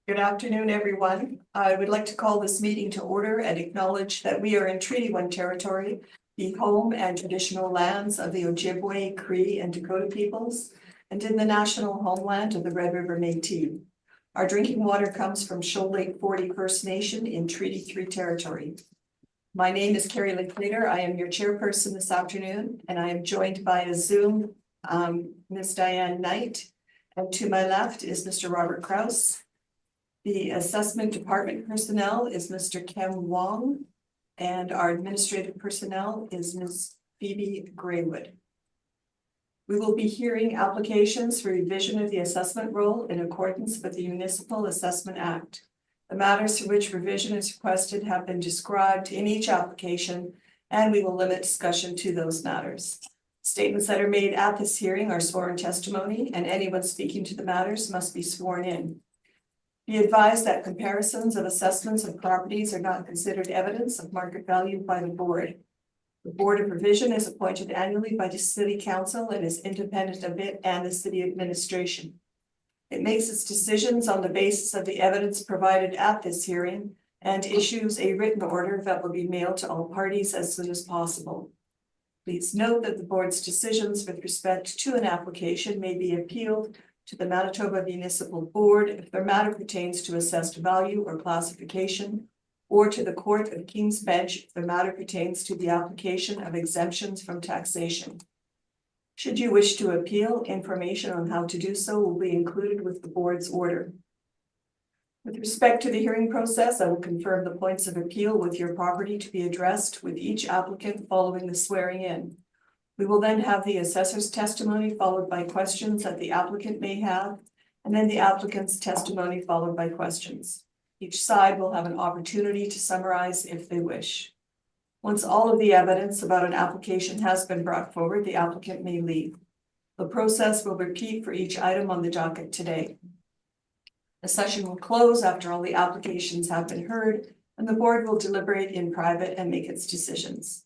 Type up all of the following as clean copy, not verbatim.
Good afternoon, everyone. I would like to call this meeting to order and acknowledge that we are in Treaty One territory, the home and traditional lands of the Ojibwe, Cree, and Dakota peoples, and in the national homeland of the Red River Métis. Our drinking water comes from Shoal Lake 40 First Nation in Treaty 3 territory. My name is Carrie Linklater. I am your chairperson this afternoon, and I am joined by a Zoom Ms. Diane Knight, and to my left is Mr. Robert Krause. The assessment department personnel is Mr. Kem Wong, and our administrative personnel is Ms. Phoebe Graywood. We will be hearing applications for revision of the assessment roll in accordance with the Municipal Assessment Act. The matters for which revision is requested have been described in each application, and we will limit discussion to those matters. Statements that are made at this hearing are sworn testimony, and anyone speaking to the matters must be sworn in. Be advised that comparisons of assessments of properties are not considered evidence of market value by the board. The Board of Revision is appointed annually by the City Council and is independent of it and the city administration. It makes its decisions on the basis of the evidence provided at this hearing and issues a written order that will be mailed to all parties as soon as possible. Please note that the board's decisions with respect to an application may be appealed to the Manitoba Municipal Board if their matter pertains to assessed value or classification, or to the Court of King's Bench if their matter pertains to the application of exemptions from taxation. Should you wish to appeal, information on how to do so will be included with the board's order. With respect to the hearing process, I will confirm the points of appeal with your property to be addressed with each applicant following the swearing in. We will then have the assessor's testimony followed by questions that the applicant may have, and then the applicant's testimony followed by questions. Each side will have an opportunity to summarize if they wish. Once all of the evidence about an application has been brought forward, the applicant may leave. The process will repeat for each item on the docket today. The session will close after all the applications have been heard, and the board will deliberate in private and make its decisions.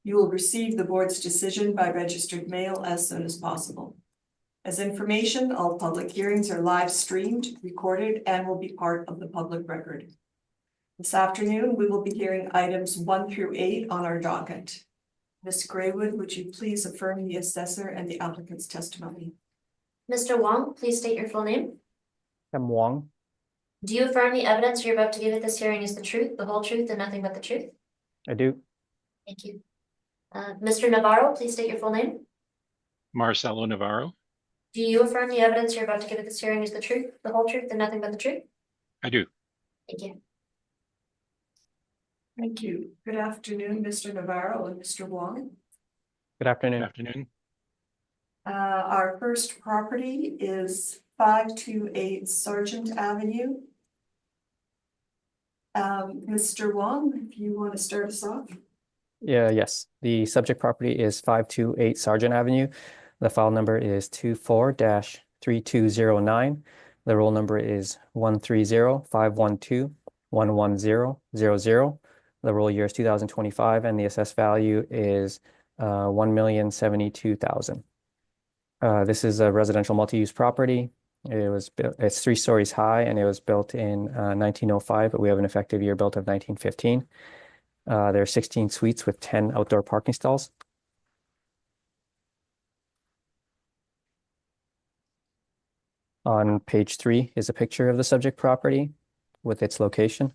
You will receive the board's decision by registered mail as soon as possible. As information, all public hearings are live streamed, recorded, and will be part of the public record. This afternoon, we will be hearing items 1 through 8 on our docket. Ms. Graywood, would you please affirm the assessor and the applicant's testimony? Mr. Wong, please state your full name. I'm Wong. Do you affirm the evidence you're about to give at this hearing is the truth, the whole truth, and nothing but the truth? I do. Thank you. Mr. Navarro, please state your full name. Marcelo Navarro. Do you affirm the evidence you're about to give at this hearing is the truth, the whole truth, and nothing but the truth? I do. Thank you. Thank you. Good afternoon, Mr. Navarro and Mr. Wong. Good afternoon. Good afternoon. Our first property is 528 Sargent Avenue. Mr. Wong, if you want to start us off. Yes. The subject property is 528 Sargent Avenue. The file number is 24-3209. The roll number is 130-512-11000. The roll year is 2025, and the assessed value is $1,072,000. This is a residential multi-use property. It's 3 stories high, and it was built in 1905, but we have an effective year built of 1915. There are 16 suites with 10 outdoor parking stalls. On page 3 is a picture of the subject property with its location.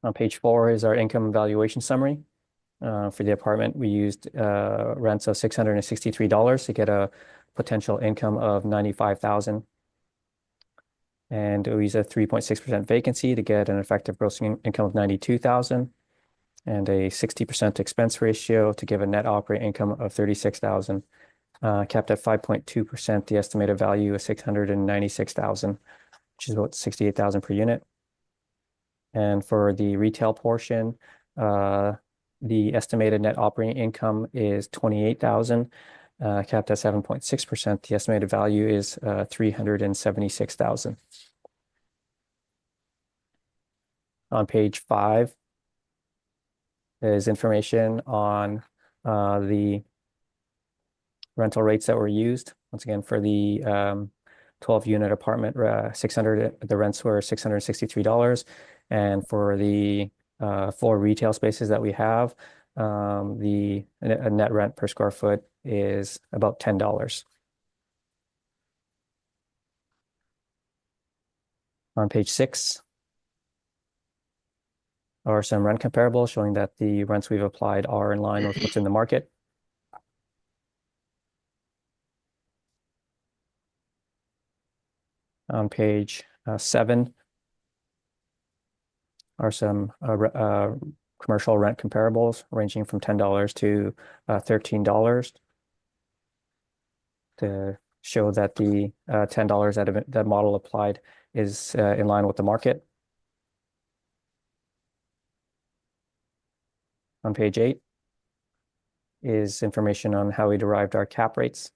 On page 4 is our income valuation summary. For the apartment, we used rents of $663 to get a potential income of $95,000. And we use a 3.6% vacancy to get an effective gross income of $92,000, and a 60% expense ratio to give a net operating income of $36,000. Capped at 5.2%, the estimated value is $696,000, which is about $68,000 per unit. And for the retail portion, the estimated net operating income is $28,000, capped at 7.6%. The estimated value is $376,000. On page 5 is information on the rental rates that were used. Once again, for the 12-unit apartment, the rents were $663. And for the 4 retail spaces that we have, the net rent per square foot is about $10. On page 6 are some rent comparables showing that the rents we've applied are in line with what's in the market. On page 7 are some commercial rent comparables ranging from $10 to $13 to show that the $10 that model applied is in line with the market. On page 8 is information on how we derived our cap rates.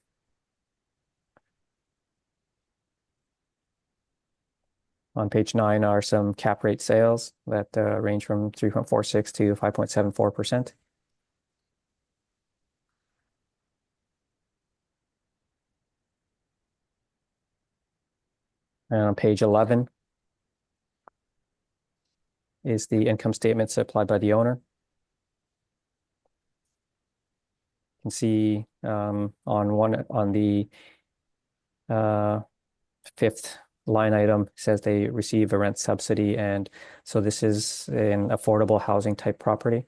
On page 9 are some cap rate sales that range from 3.46 to 5.74%. And on page 11 is the income statements applied by the owner. You can see on the 5th line item says they receive a rent subsidy, and so this is an affordable housing type property.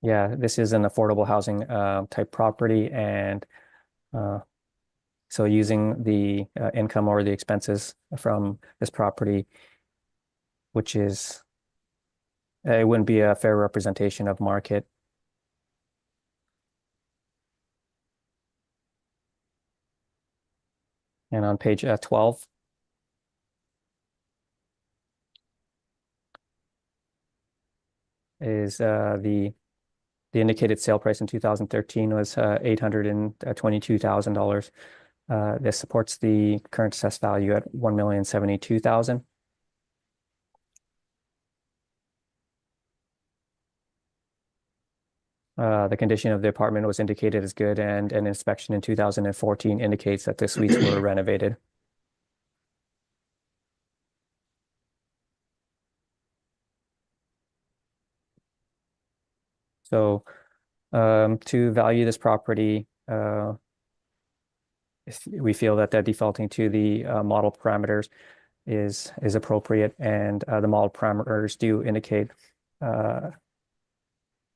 Yeah, this is an affordable housing type property, and so using the income or the expenses from this property, which is, it wouldn't be a fair representation of market. And on page 12 is the indicated sale price in 2013 was $822,000. This supports the current assessed value at $1,072,000. The condition of the apartment was indicated as good, and an inspection in 2014 indicates that the suites were renovated. So to value this property, we feel that the defaulting to the model parameters is appropriate, and the model parameters do indicate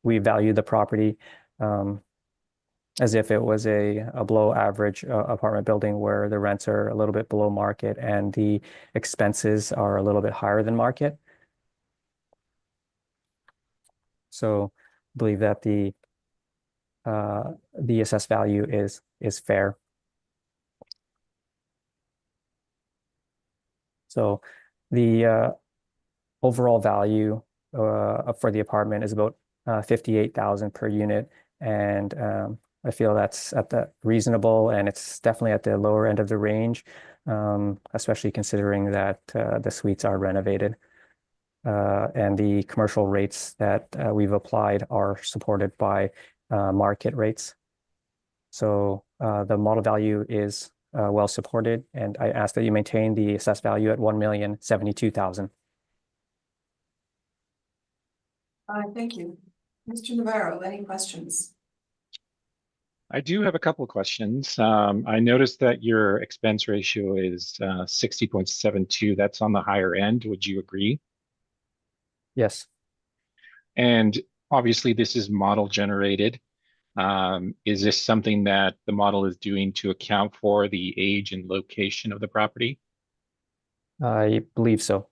we value the property as if it was a below average apartment building where the rents are a little bit below market and the expenses are a little bit higher than market. So I believe that the assessed value is fair. So the overall value for the apartment is about $58,000 per unit, and I feel that's at the reasonable, and it's definitely at the lower end of the range, especially considering that the suites are renovated. And the commercial rates that we've applied are supported by market rates. So the model value is well supported, and I ask that you maintain the assessed value at $1,072,000. Thank you. Mr. Navarro, any questions? I do have a couple of questions. I noticed that your expense ratio is 60.72. That's on the higher end. Would you agree? Yes. And obviously, this is model generated. Is this something that the model is doing to account for the age and location of the property? I believe so.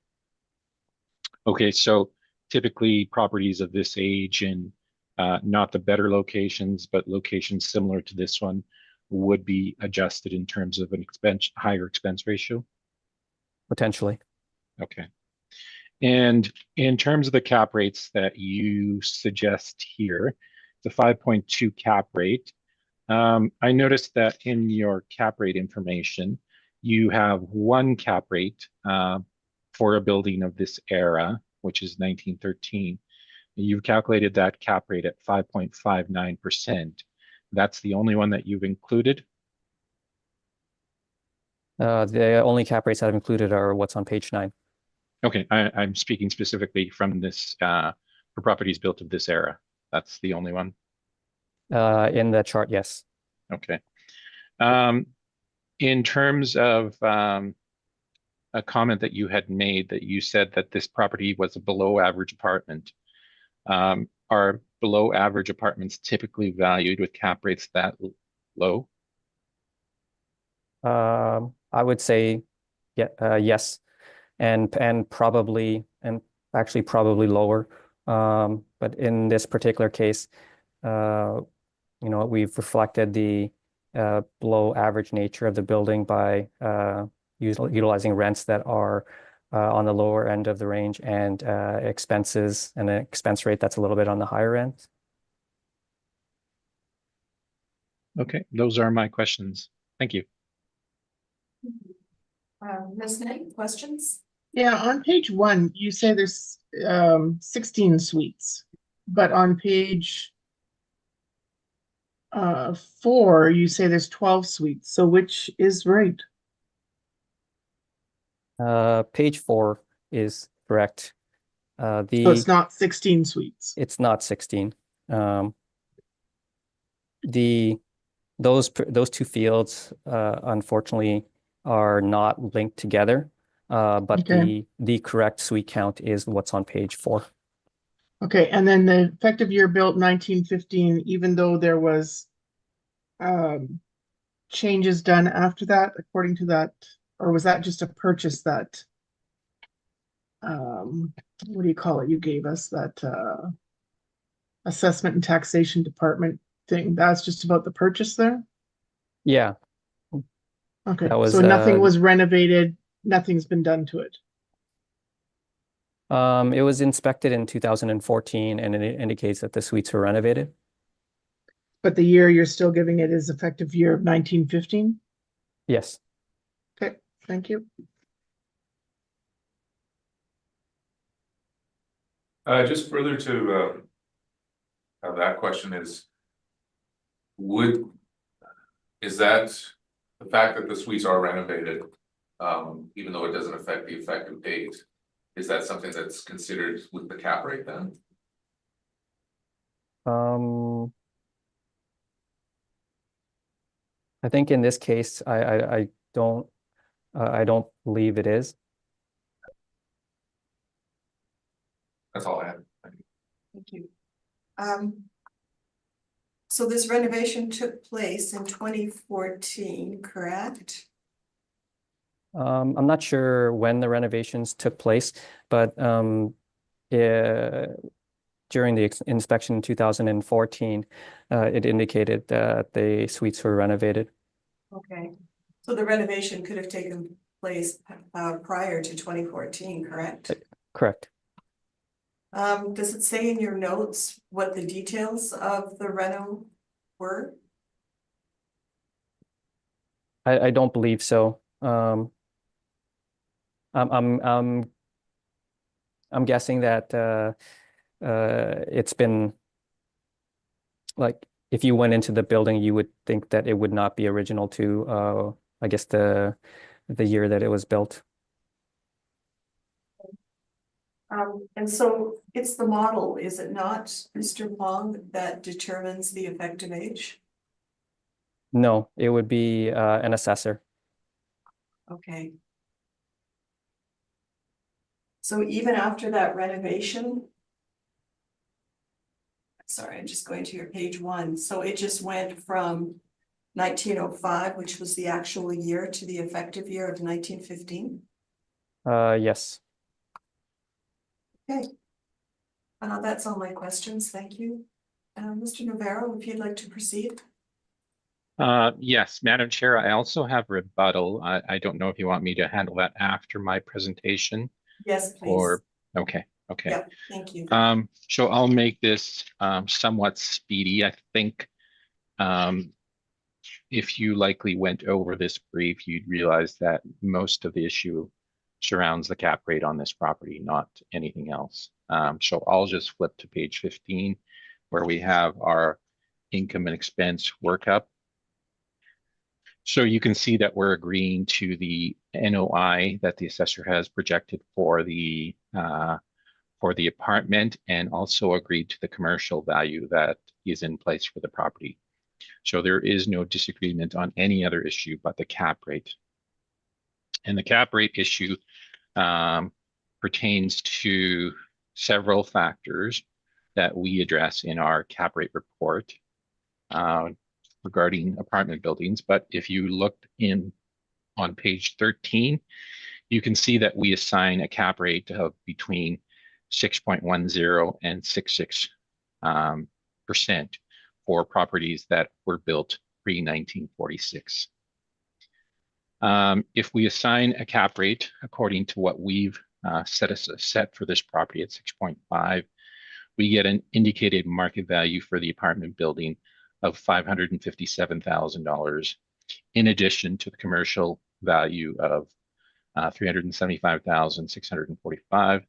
Okay, so typically properties of this age and not the better locations, but locations similar to this one would be adjusted in terms of an higher expense ratio? Potentially. Okay. And in terms of the cap rates that you suggest here, the 5.2 cap rate, I noticed that in your cap rate information, you have one cap rate for a building of this era, which is 1913. You've calculated that cap rate at 5.59%. That's the only one that you've included? The only cap rates I've included are what's on page 9. Okay, I'm speaking specifically from this for properties built of this era. That's the only one. In the chart, yes. Okay. In terms of a comment that you had made, that you said that this property was a below average apartment. Are below average apartments typically valued with cap rates that low? I would say, yeah, yes, and actually probably lower. But in this particular case, we've reflected the below average nature of the building by utilizing rents that are on the lower end of the range and expenses and an expense rate that's a little bit on the higher end. Okay, those are my questions. Thank you. Ms. Knight, questions? Yeah, on page 1, you say there's 16 suites, but on page 4, you say there's 12 suites. So which is right? Page 4 is correct. So it's not 16 suites. It's not 16. Those two fields, unfortunately, are not linked together. But Okay. the correct suite count is what's on page 4. Okay, and then the effective year built 1915, even though there was changes done after that, according to that, or was that just a purchase that what do you call it? You gave us that assessment and taxation department thing. That's just about the purchase there? Yeah, Okay, that was so nothing was renovated, nothing's been done to it. it was inspected in 2014 and it indicates that the suites were renovated. But the year you're still giving it is effective year of 1915? Yes. Okay, thank you. Just further to that question is that the fact that the suites are renovated, even though it doesn't affect the effective date, is that something that's considered with the cap rate then? I think in this case, I don't believe it is. That's all I have. Thank you. So this renovation took place in 2014, correct? I'm not sure when the renovations took place, but during the inspection in 2014, it indicated that the suites were renovated. Okay, so the renovation could have taken place prior to 2014, correct? Correct. Does it say in your notes what the details of the reno were? I don't believe so. I'm guessing that it's been like if you went into the building, you would think that it would not be original to I guess the year that it was built. And so it's the model, is it not, Mr. Wong, that determines the effective age? No, it would be an assessor. Okay. So even after that renovation, sorry, I'm just going to your page 1. So it just went from 1905, which was the actual year, to the effective year of 1915? Yes. Okay. That's all my questions. Thank you. Mr. Navarro, if you'd like to proceed. Yes, Madam Chair, I also have rebuttal. I don't know if you want me to handle that after my presentation. Yes, please. Or, okay. Yeah, thank you. So I'll make this somewhat speedy. I think if you likely went over this brief, you'd realize that most of the issue surrounds the cap rate on this property, not anything else. So I'll just flip to page 15, where we have our income and expense workup. So you can see that we're agreeing to the NOI that the assessor has projected for the apartment, and also agreed to the commercial value that is in place for the property. So there is no disagreement on any other issue but the cap rate. And the cap rate issue pertains to several factors that we address in our cap rate report regarding apartment buildings. But if you look on page 13, you can see that we assign a cap rate of between 6.10 and 66% for properties that were built pre-1946. If we assign a cap rate according to what we've set for this property at 6.5, we get an indicated market value for the apartment building of $557,000, in addition to the commercial value of $375,645,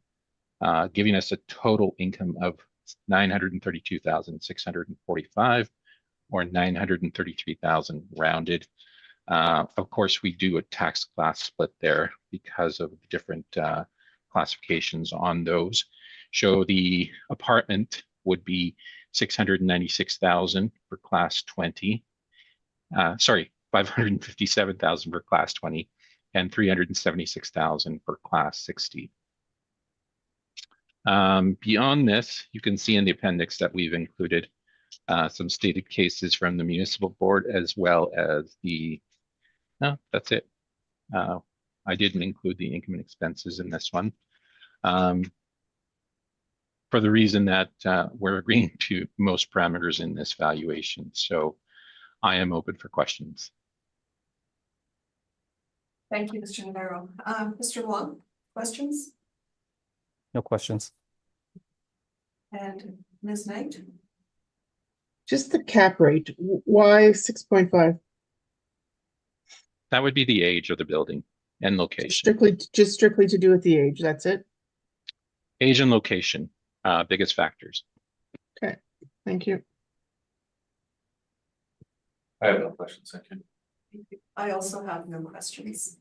giving us a total income of $932,645, or $933,000 rounded. Of course, we do a tax class split there because of the different classifications on those. So the apartment would be $696,000 for class 20. Sorry, $557,000 for class 20 and $376,000 for class 60. Beyond this, you can see in the appendix that we've included some stated cases from the municipal board, as well as no, that's it. I didn't include the income and expenses in this one, for the reason that we're agreeing to most parameters in this valuation. So I am open for questions. Thank you, Mr. Navarro. Mr. Wong, questions? No questions. And Ms. Knight? Just the cap rate, why 6.5? That would be the age of the building and location. Strictly to do with the age, that's it? Age and location, biggest factors. Okay, thank you. I have no questions, thank you. I also have no questions.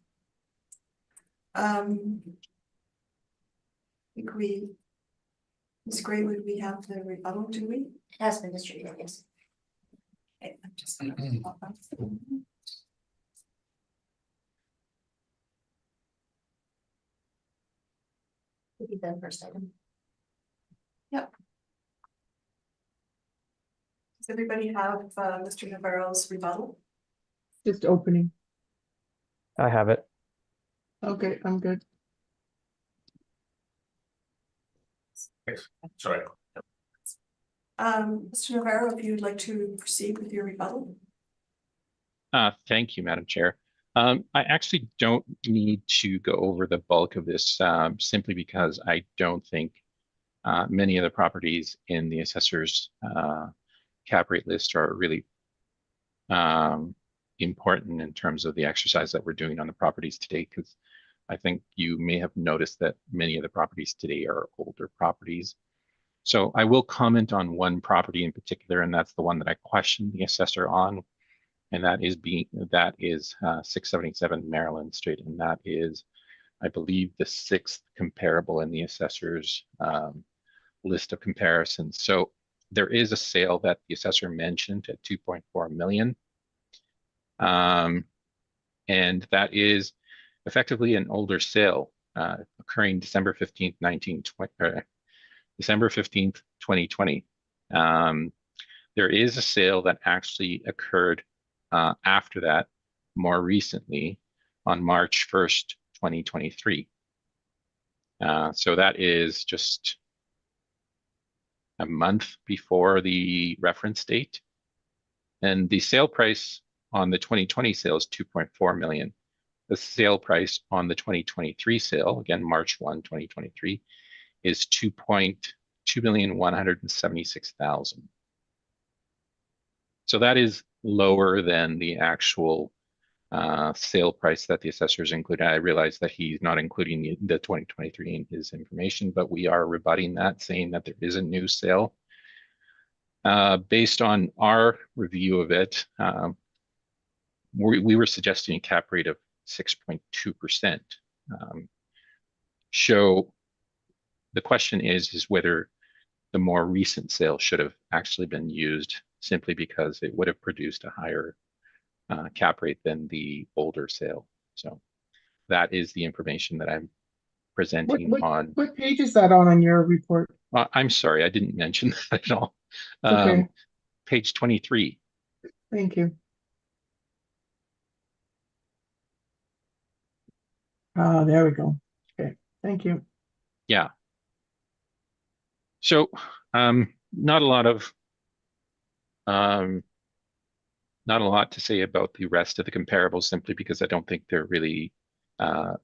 Ms. Gray, would we have the rebuttal, do we? It has been distributed, yes. Okay, I'm just gonna pop up. Would be the first item. Does everybody have Mr. Navarro's rebuttal? Just opening. I have it. Okay, I'm good. Sorry. Mr. Navarro, if you'd like to proceed with your rebuttal. Thank you, Madam Chair. I actually don't need to go over the bulk of this simply because I don't think many of the properties in the assessor's cap rate list are really important in terms of the exercise that we're doing on the properties today, because I think you may have noticed that many of the properties today are older properties. So I will comment on one property in particular, and that's the one that I questioned the assessor on, and that is 677 Maryland Street, and that is, I believe, the 6th comparable in the assessor's list of comparisons. So there is a sale that the assessor mentioned at 2.4 million, and that is effectively an older sale occurring December 15th, 2020. There is a sale that actually occurred after that, more recently, on March 1st, 2023. So that is just a month before the reference date. And the sale price on the 2020 sale is 2.4 million. The sale price on the 2023 sale, again, March 1, 2023, is 2,176,000. So that is lower than the actual sale price that the assessors included. I realize that he's not including the 2023 in his information, but we are rebutting that, saying that there is a new sale. Based on our review of it, we were suggesting a cap rate of 6.2%. So the question is whether the more recent sale should have actually been used, simply because it would have produced a higher cap rate than the older sale. So that is the information that I'm presenting on. What page is that on your report? I'm sorry, I didn't mention that at all. Okay, Page 23. thank you. There we go. Okay, thank you. Yeah. So not a lot to say about the rest of the comparables, simply because I don't think they're really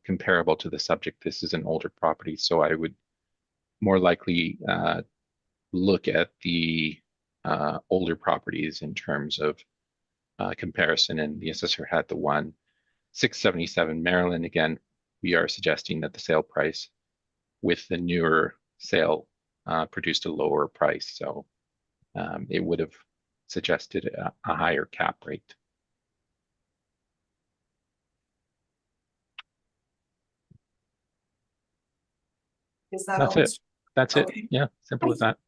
comparable to the subject. This is an older property, so I would more likely look at the older properties in terms of comparison. And the assessor had the one 677 Maryland. Again, we are suggesting that the sale price with the newer sale produced a lower price. So it would have suggested a higher cap rate. Is that That's all? it. That's it. Okay. Yeah, simple as that.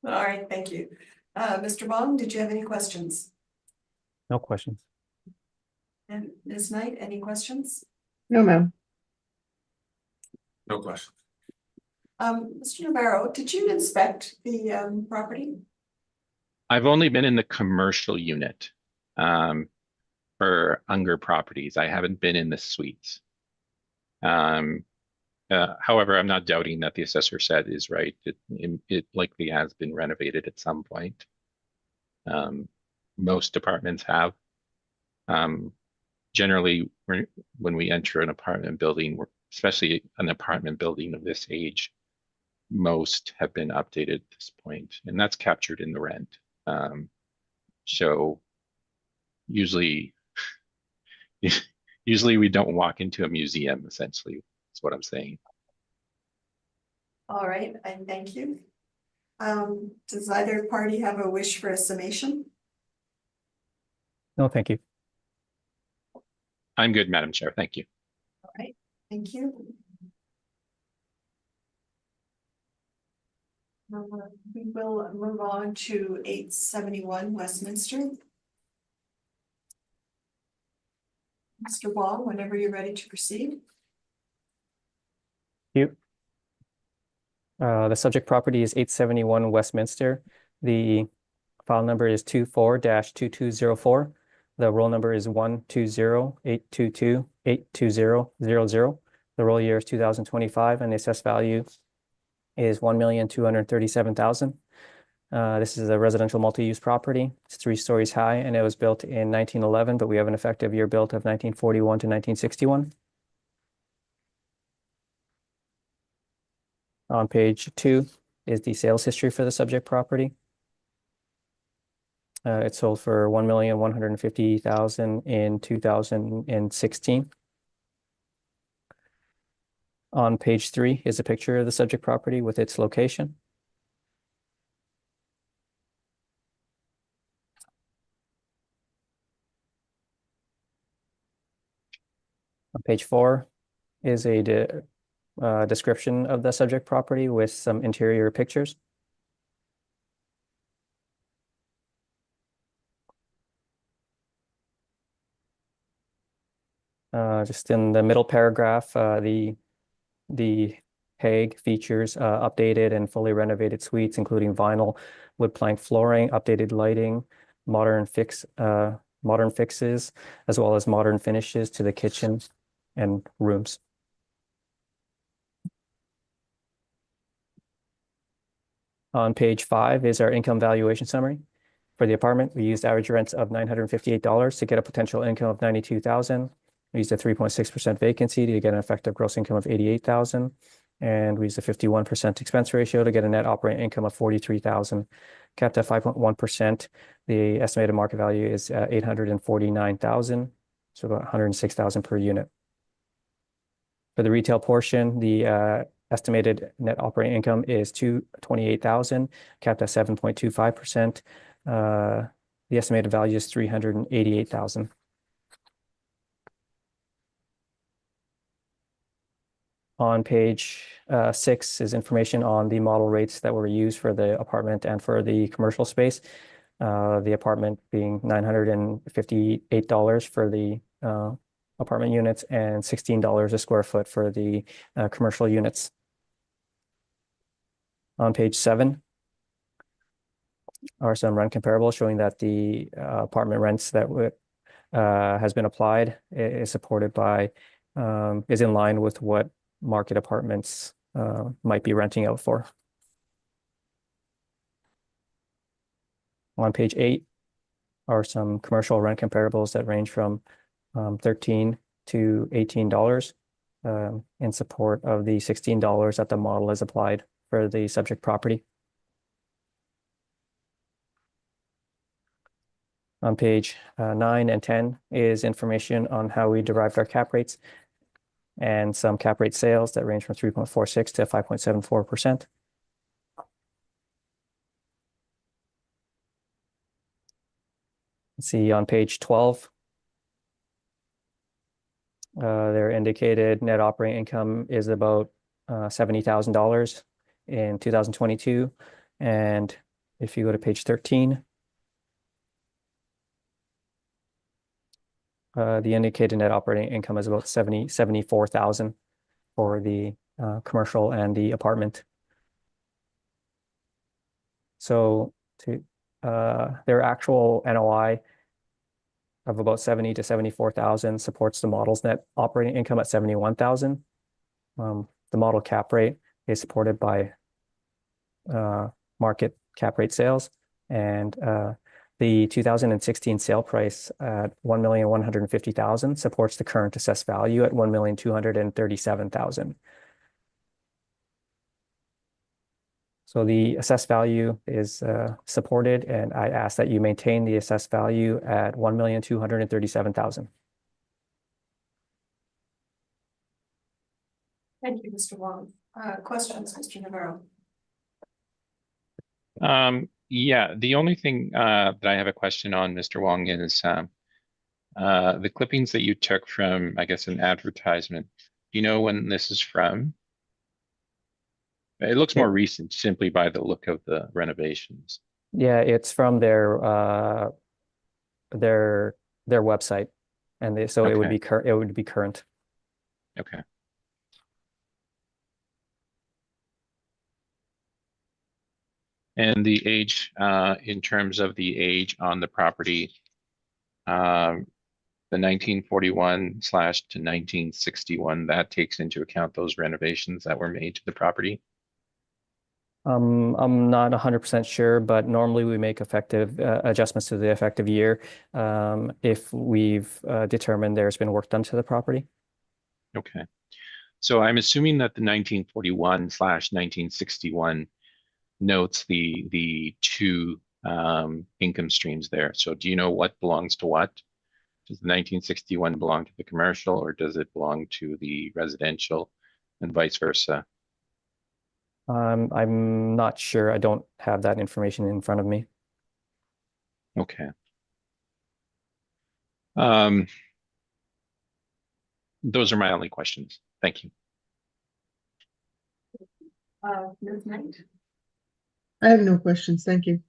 All right, thank you. Mr. Bong, did you have any questions? No questions. And Ms. Knight, any questions? No, ma'am. No question. Mr. Navarro, did you inspect the property? I've only been in the commercial unit for Unger properties. I haven't been in the suites. However, I'm not doubting that the assessor said is right. It likely has been renovated at some point. Most apartments have. Generally, when we enter an apartment building, especially an apartment building of this age, most have been updated at this point, and that's captured in the rent. So usually we don't walk into a museum, essentially, is what I'm saying. All right, and thank you. Does either party have a wish for a summation? No, thank you. I'm good, Madam Chair. Thank you. All right, thank you. We will move on to 871 Westminster. Mr. Wong, whenever you're ready to proceed. You. The subject property is 871 Westminster. The file number is 24-2204. The roll number is 120-822-82000. The roll year is 2025, and the assessed value is $1,237,000. This is a residential multi-use property. It's 3 stories high, and it was built in 1911, but we have an effective year built of 1941 to 1961. On page 2 is the sales history for the subject property. It sold for $1,150,000 in 2016. On page 3 is a picture of the subject property with its location. On page 4 is a description of the subject property with some interior pictures. Just in the middle paragraph, the Hague features updated and fully renovated suites, including vinyl wood plank flooring, updated lighting, modern fixes, as well as modern finishes to the kitchen and rooms. On page 5 is our income valuation summary. For the apartment, we used average rents of $958 to get a potential income of $92,000. We used a 3.6% vacancy to get an effective gross income of $88,000. And we used a 51% expense ratio to get a net operating income of $43,000. Capped at 5.1%, the estimated market value is $849,000. So about 106,000 per unit. For the retail portion, the estimated net operating income is 228,000, capped at 7.25%. The estimated value is 388,000. On page 6 is information on the model rates that were used for the apartment and for the commercial space. The apartment being $958 for the apartment units and $16 a square foot for the commercial units. On page 7 are some rent comparables showing that the apartment rents that has been applied is supported by is in line with what market apartments might be renting out for. On page 8 are some commercial rent comparables that range from $13 to $18 in support of the $16 that the model is applied for the subject property. On page 9 and 10 is information on how we derived our cap rates and some cap rate sales that range from 3.46 to 5.74%. See on page 12, their indicated net operating income is about $70,000 in 2022. And if you go to page 13, the indicated net operating income is about 74,000 for the commercial and the apartment. So their actual NOI of about 70 to 74,000 supports the model's net operating income at 71,000. The model cap rate is supported by market cap rate sales, and the 2016 sale price at $1,150,000 supports the current assessed value at $1,237,000. So the assessed value is supported, and I ask that you maintain the assessed value at $1,237,000. Thank you, Mr. Wong. Questions, Mr. Navarro? Yeah, the only thing that I have a question on, Mr. Wong, is the clippings that you took from, I guess, an advertisement. Do you know when this is from? It looks more recent simply by the look of the renovations. Yeah, it's from their website, and so it would be current. Okay. And the age, in terms of the age on the property, the 1941 / to 1961, that takes into account those renovations that were made to the property? I'm not 100% sure, but normally we make effective adjustments to the effective year if we've determined there's been work done to the property. Okay. So I'm assuming that the 1941 / 1961 notes the two income streams there. So do you know what belongs to what? Does the 1961 belong to the commercial, or does it belong to the residential, and vice versa? I'm not sure. I don't have that information in front of me. Okay. Those are my only questions. Thank you. Ms. Knight I have no questions. Thank you.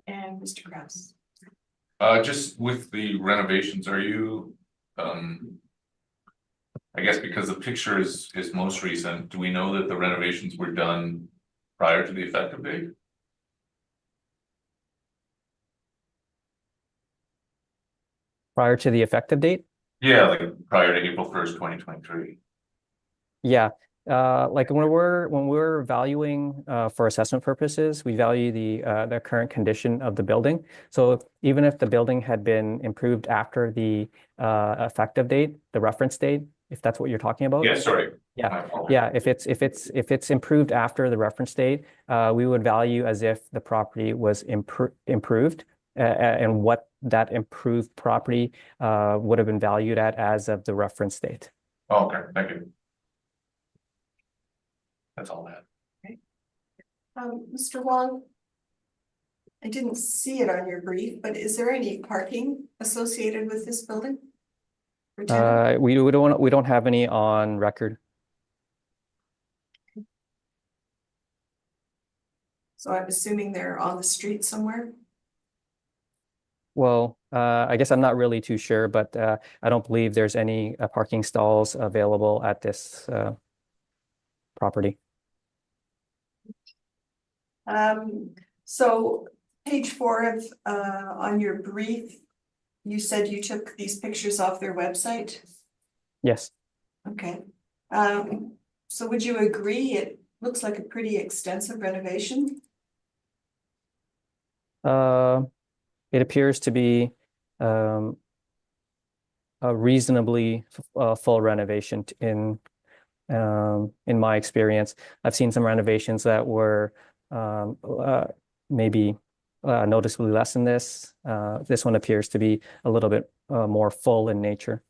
and Mr. Kraus. Just with the renovations, are you, I guess because the picture is most recent, do we know that the renovations were done prior to the effective date? Prior to the effective date? Yeah, like prior to April 1st, 2023. Yeah. Like when we're valuing for assessment purposes, we value the current condition of the building. So even if the building had been improved after the effective date, the reference date, if that's what you're talking about. Yeah, sorry. Yeah, yeah. If it's improved after the reference date, we would value as if the property was improved and what that improved property would have been valued at as of the reference date. Oh, okay, thank you. That's all I had. Mr. Wong, I didn't see it on your brief, but is there any parking associated with this building? For tenant? We don't have any on record. So I'm assuming they're on the street somewhere? Well, I guess I'm not really too sure, but I don't believe there's any parking stalls available at this property. So page 4 of on your brief, you said you took these pictures off their website? Yes. Okay. So would you agree it looks like a pretty extensive renovation? It appears to be a reasonably full renovation in my experience. I've seen some renovations that were maybe noticeably less than this. This one appears to be a little bit more full in nature.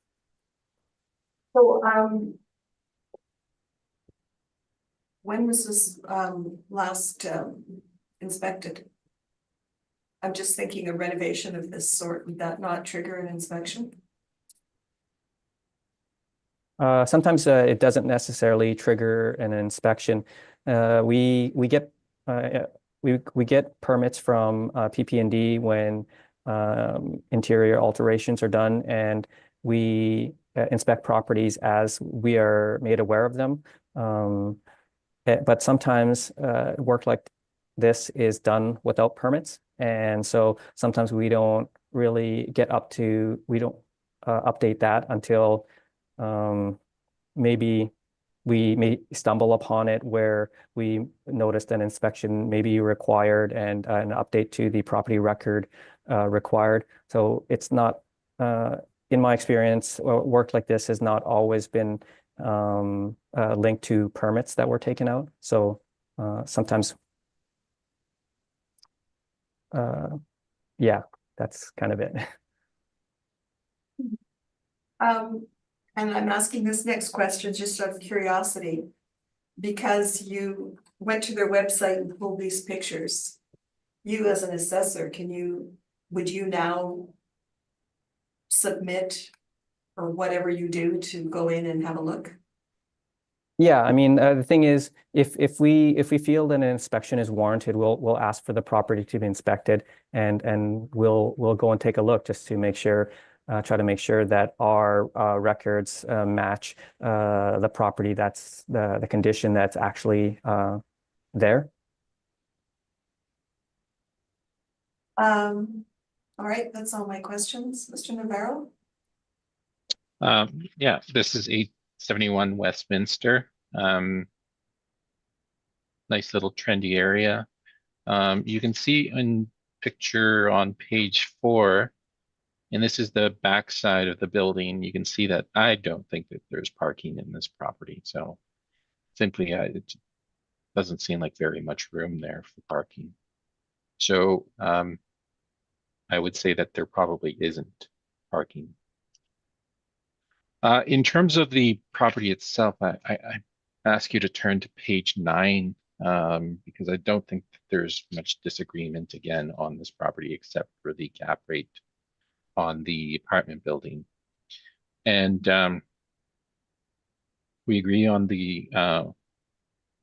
So when was this last inspected? I'm just thinking a renovation of this sort, would that not trigger an inspection? Sometimes it doesn't necessarily trigger an inspection. We get permits from PP&D when interior alterations are done, and we inspect properties as we are made aware of them. But sometimes work like this is done without permits, and so sometimes we don't really update that until maybe we may stumble upon it where we noticed an inspection may be required and an update to the property record required. So it's not, in my experience, work like this has not always been linked to permits that were taken out. So sometimes, yeah, that's kind of it. And I'm asking this next question just out of curiosity, because you went to their website and pulled these pictures. You as an assessor, would you now submit or whatever you do to go in and have a look? Yeah, I mean, the thing is, if we feel that an inspection is warranted, we'll ask for the property to be inspected, and we'll go and take a look just to make sure, try to make sure that our records match the property, that's the condition that's actually there. All right, that's all my questions. Mr. Navarro? Yeah, this is 871 Westminster. Nice little trendy area. You can see in picture on page 4, and this is the back side of the building. You can see that I don't think that there's parking in this property. So simply, it doesn't seem like very much room there for parking. So I would say that there probably isn't parking. In terms of the property itself, I ask you to turn to page 9 because I don't think that there's much disagreement again on this property except for the cap rate on the apartment building. And we agree on the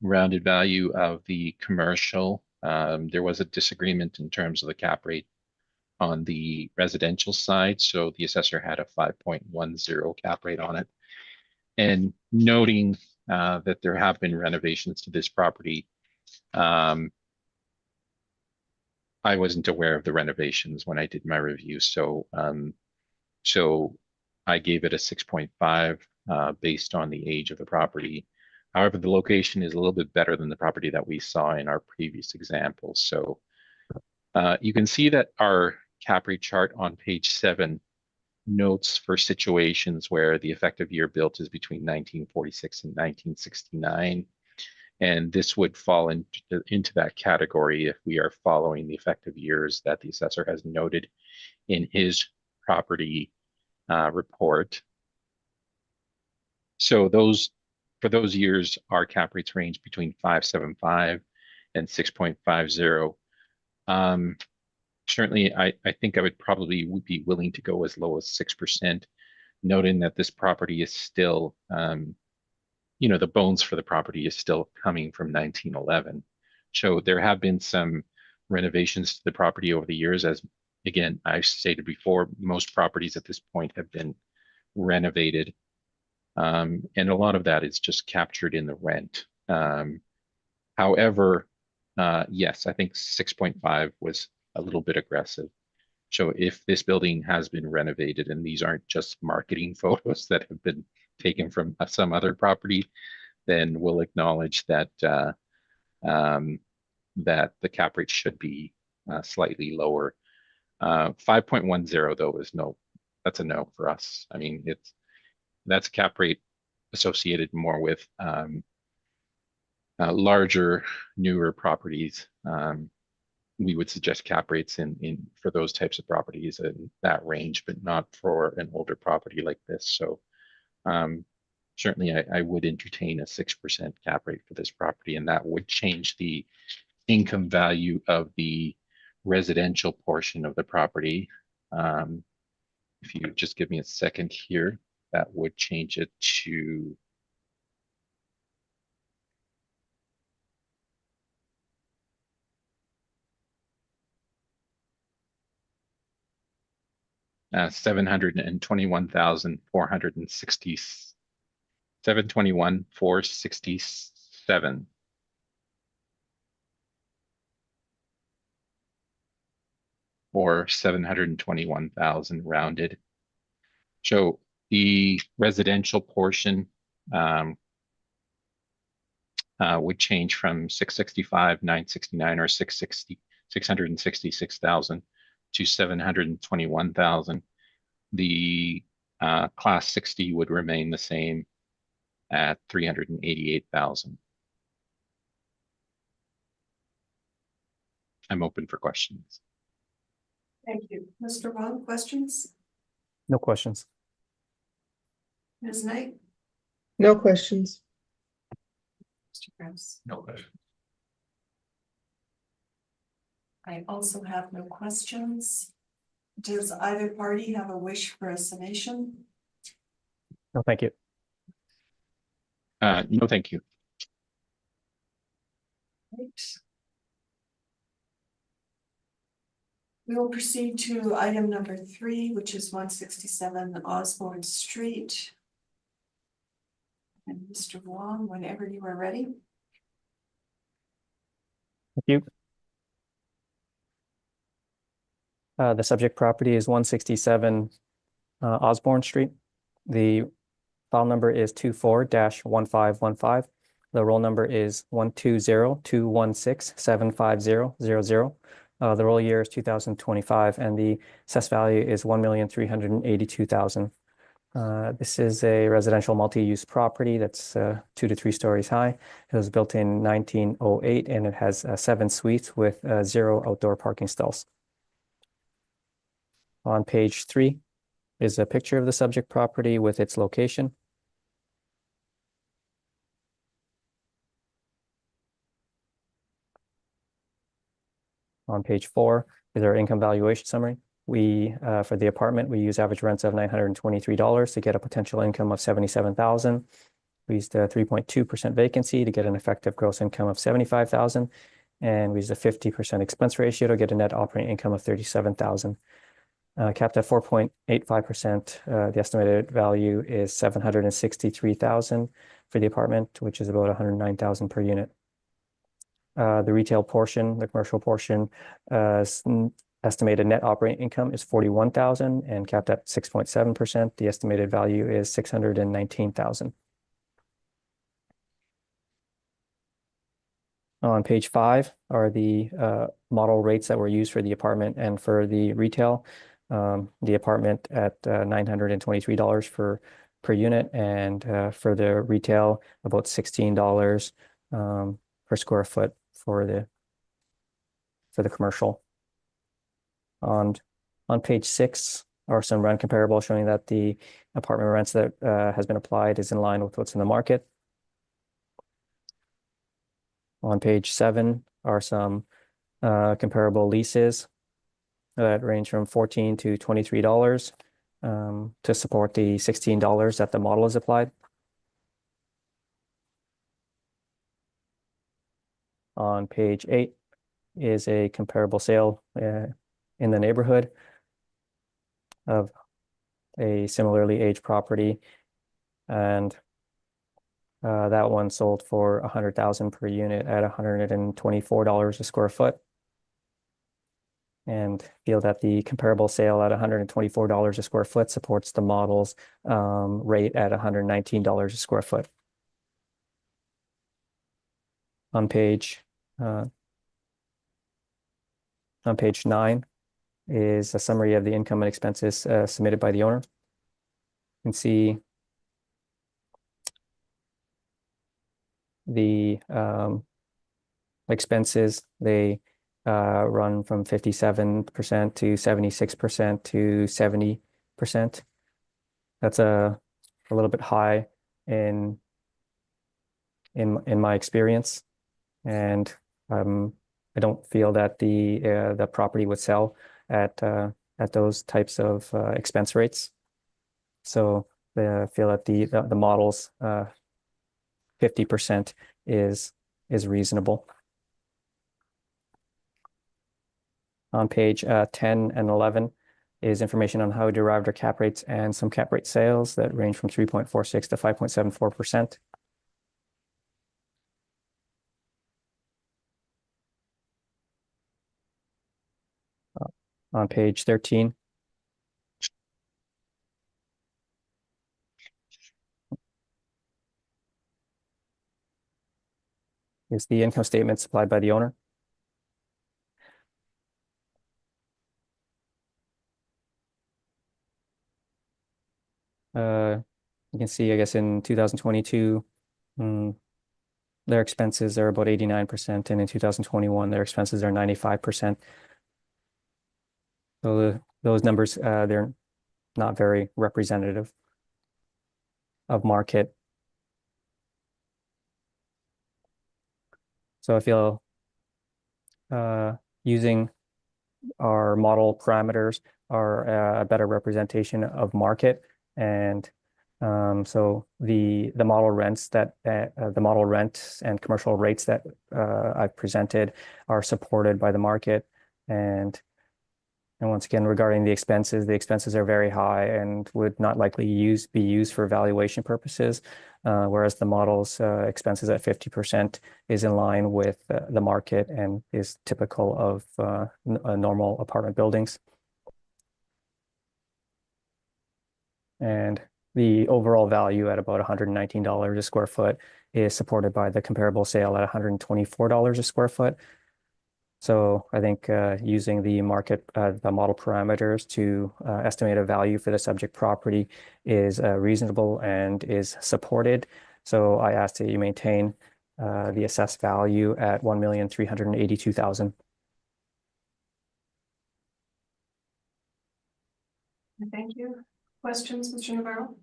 rounded value of the commercial. There was a disagreement in terms of the cap rate on the residential side. So the assessor had a 5.10 cap rate on it. And noting that there have been renovations to this property, I wasn't aware of the renovations when I did my review. So I gave it a 6.5 based on the age of the property. However, the location is a little bit better than the property that we saw in our previous example. So you can see that our cap rate chart on page 7 notes for situations where the effective year built is between 1946 and 1969. And this would fall into that category if we are following the effective years that the assessor has noted in his property report. So for those years, our cap rates range between 5.75 and 6.50. Certainly, I think I would probably be willing to go as low as 6%, noting that this property is still, the bones for the property is still coming from 1911. So there have been some renovations to the property over the years. As again, I stated before, most properties at this point have been renovated. And a lot of that is just captured in the rent. However, yes, I think 6.5 was a little bit aggressive. So if this building has been renovated, and these aren't just marketing photos that have been taken from some other property, then we'll acknowledge that that the cap rate should be slightly lower. 5.10 though is no, that's a no for us. I mean, that's a cap rate associated more with larger, newer properties. We would suggest cap rates in for those types of properties in that range, but not for an older property like this. So certainly I would entertain a 6% cap rate for this property, and that would change the income value of the residential portion of the property. If you just give me a second here, that would change it to $721,467. Or 721,000 rounded. So the residential portion would change from 665,969 or 666,000 to 721,000. The class 60 would remain the same at 388,000. I'm open for questions. Thank you. Mr. Wong, questions? No questions. Ms. Knight? No questions. Mr. Kraus? No question. I also have no questions. Does either party have a wish for a summation? No, thank you. No, thank you. Right. We will proceed to item number 3, which is 167 Osborne Street. And Mr. Wong, whenever you are ready. Thank you. The subject property is 167 Osborne Street. The file number is 24-1515. The roll number is 120-216-75000. The roll year is 2025, and the assessed value is $1,382,000. This is a residential multi-use property that's 2 to 3 stories high. It was built in 1908, and it has 7 suites with 0 outdoor parking stalls. On page 3 is a picture of the subject property with its location. On page 4 is our income valuation summary. For the apartment, we use average rents of $923 to get a potential income of $77,000. We used a 3.2% vacancy to get an effective gross income of $75,000. And we used a 50% expense ratio to get a net operating income of $37,000. Capped at 4.85%, the estimated value is $763,000 for the apartment, which is about $109,000 per unit. The retail portion, the commercial portion, estimated net operating income is $41,000 and capped at 6.7%. The estimated value is $619,000. On page 5 are the model rates that were used for the apartment and for the retail. The apartment at $923 per unit, and for the retail about $16 per square foot for the commercial. On page 6 are some rent comparables showing that the apartment rents that has been applied is in line with what's in the market. On page 7 are some comparable leases that range from $14 to $23 to support the $16 that the model is applied. On page 8 is a comparable sale in the neighborhood of a similarly aged property, and that one sold for $100,000 per unit at $124 a square foot, and feel that the comparable sale at $124 a square foot supports the model's rate at $119 a square foot. On page 9 is a summary of the income and expenses submitted by the owner. You can see the expenses, they run from 57% to 76% to 70%. That's a little bit high in my experience, and I don't feel that the property would sell at those types of expense rates. So I feel that the model's 50% is reasonable. On page 10 and 11 is information on how we derived our cap rates and some cap rate sales that range from 3.46 to 5.74%. On page 13 is the income statement supplied by the owner. You can see, I guess, in 2022, their expenses are about 89%, and in 2021, their expenses are 95%. So those numbers, they're not very representative of market. So I feel using our model parameters are a better representation of market, and so the model rents that the model rents and commercial rates that I've presented are supported by the market, and once again, regarding the expenses are very high and would not likely be used for valuation purposes, whereas the model's expenses at 50% is in line with the market and is typical of normal apartment buildings. And the overall value at about $119 a square foot is supported by the comparable sale at $124 a square foot. So I think using the model parameters to estimate a value for the subject property is reasonable and is supported. So I ask that you maintain the assessed value at $1,382,000. Thank you. Questions, Mr. Navarro?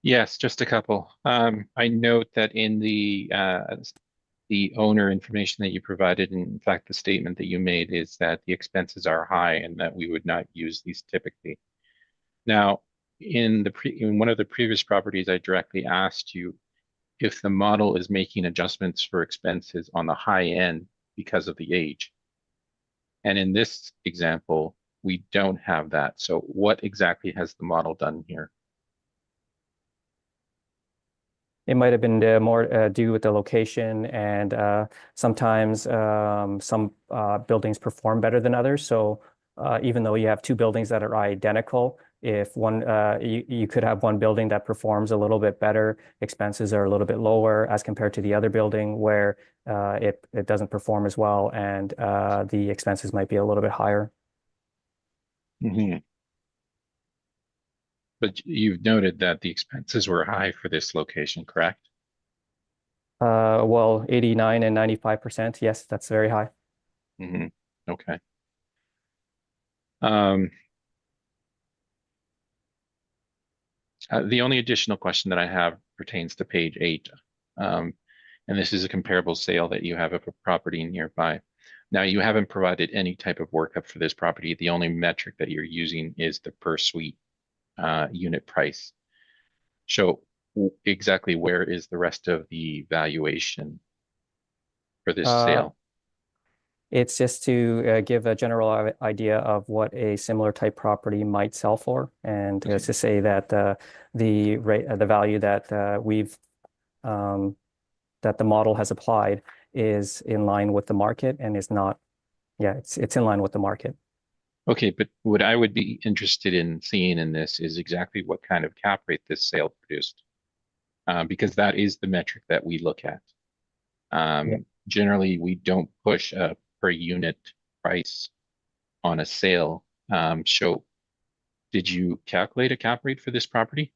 Yes, just a couple. I note that in the owner information that you provided, and in fact, the statement that you made is that the expenses are high and that we would not use these typically. Now, in one of the previous properties, I directly asked you if the model is making adjustments for expenses on the high end because of the age. And in this example, we don't have that. So what exactly has the model done here? It might have been more due with the location, and sometimes some buildings perform better than others. So even though you have two buildings that are identical, if one you could have one building that performs a little bit better, expenses are a little bit lower as compared to the other building where it doesn't perform as well, and the expenses might be a little bit higher. Mm-hmm. But you've noted that the expenses were high for this location, correct? Well, 89 and 95%. Yes, that's very high. Okay. Um, the only additional question that I have pertains to page 8. And this is a comparable sale that you have of a property nearby. Now, you haven't provided any type of workup for this property. The only metric that you're using is the per suite unit price. So exactly where is the rest of the valuation for this sale? It's just to give a general idea of what a similar type property might sell for, and Okay. to say that the rate, the value that we've that the model has applied is in line with the market and is not. Yeah, it's in line with the market. Okay, but what I would be interested in seeing in this is exactly what kind of cap rate this sale produced, because that is the metric that we look at. Generally, we don't push a per unit price on a sale. So did you calculate a cap rate for this property?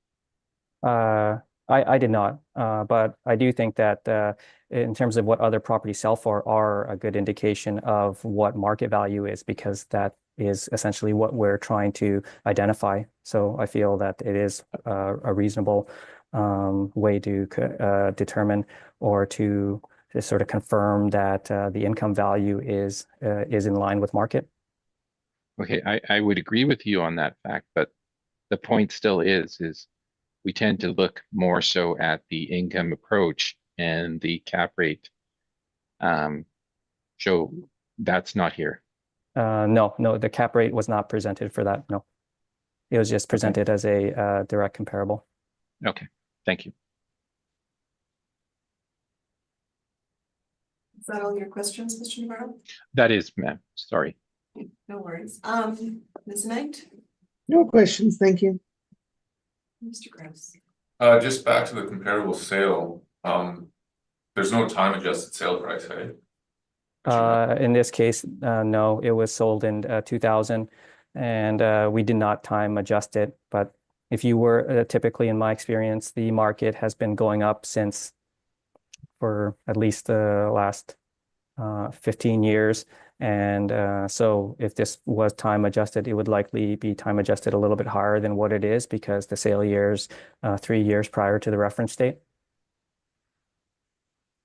I did not, but I do think that in terms of what other properties sell for are a good indication of what market value is, because that is essentially what we're trying to identify. So I feel that it is a reasonable way to determine or to sort of confirm that the income value is in line with market. Okay, I would agree with you on that fact, but the point still is we tend to look more so at the income approach and the cap rate. So that's not here. No, the cap rate was not presented for that. No, it was just presented as a direct comparable. Okay, thank you. Is that all your questions, Mr. Navarro? That is, ma'am. Sorry. No worries. Ms. Knight, No questions, thank you. Mr. Gross. Just back to the comparable sale, there's no time adjusted sale price, right? In this case, no, it was sold in 2000, and we did not time adjust it. But if you were typically, in my experience, the market has been going up since for at least the last 15 years. And so if this was time adjusted, it would likely be time adjusted a little bit higher than what it is, because the sale years 3 years prior to the reference date.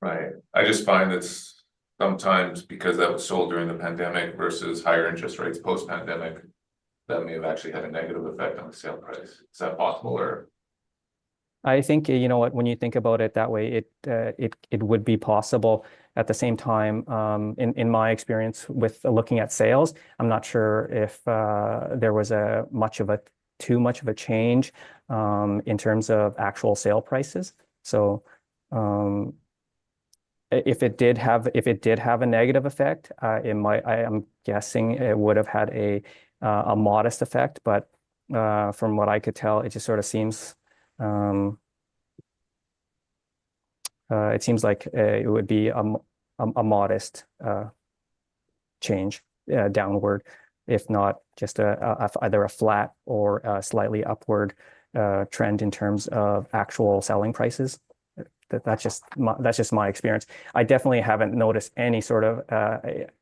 Right, I just find that sometimes because that was sold during the pandemic versus higher interest rates post-pandemic, that may have actually had a negative effect on the sale price. Is that possible, or? I think, you know what, when you think about it that way, it would be possible. At the same time, in my experience with looking at sales, I'm not sure if there was too much of a change in terms of actual sale prices. So if it did have a negative effect, I'm guessing it would have had a modest effect. But from what I could tell, it just sort of seems. It seems like it would be a modest change downward, if not just either a flat or a slightly upward trend in terms of actual selling prices. That's just my experience. I definitely haven't noticed any sort of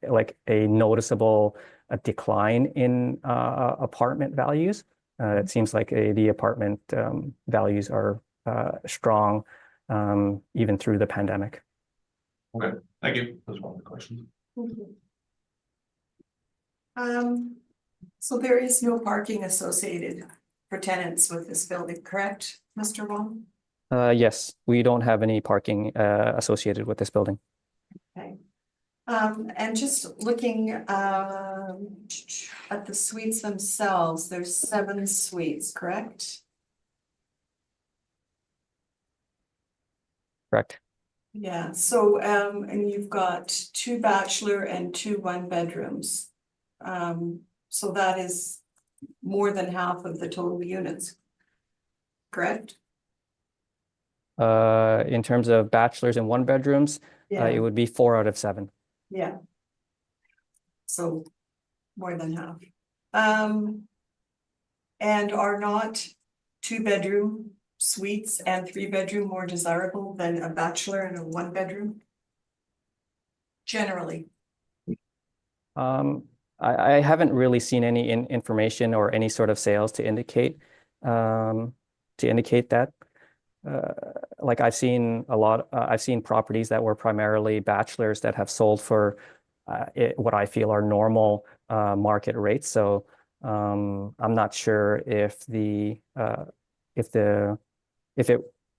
like a noticeable decline in apartment values. It seems like the apartment values are strong even through the pandemic. Okay, thank you. Those were all the questions. So there is no parking associated for tenants with this building, correct, Mr. Wong? Yes, we don't have any parking associated with this building. Okay. And just looking at the suites themselves, there's 7 suites, correct? Correct. Yeah, so and you've got 2 bachelor and 2 1-bedrooms. So that is more than half of the total units, correct? In terms of bachelors and 1-bedrooms, it would be 4 out of 7. Yeah. So more than half. And are not 2-bedroom suites and 3-bedroom more desirable than a bachelor and a 1-bedroom? Generally, I haven't really seen any information or any sort of sales to indicate that. Like I've seen I've seen properties that were primarily bachelors that have sold for what I feel are normal market rates. So I'm not sure if it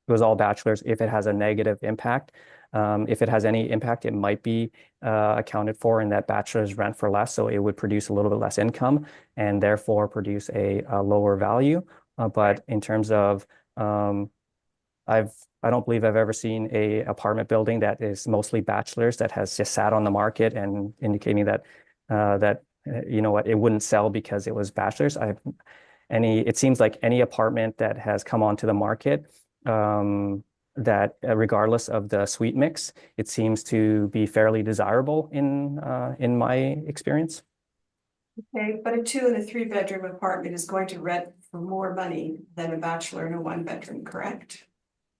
was all bachelors, if it has a negative impact. If it has any impact, it might be accounted for in that bachelor's rent for less, so it would produce a little bit less income and therefore produce a lower value. But in terms of I don't believe I've ever seen a apartment building that is mostly bachelors that has just sat on the market and indicating that you know what, it wouldn't sell because it was bachelors. It seems like any apartment that has come onto the market, that regardless of the suite mix, it seems to be fairly desirable in my experience. okay, but a 2 and a 3-bedroom apartment is going to rent for more money than a bachelor and a 1-bedroom, correct?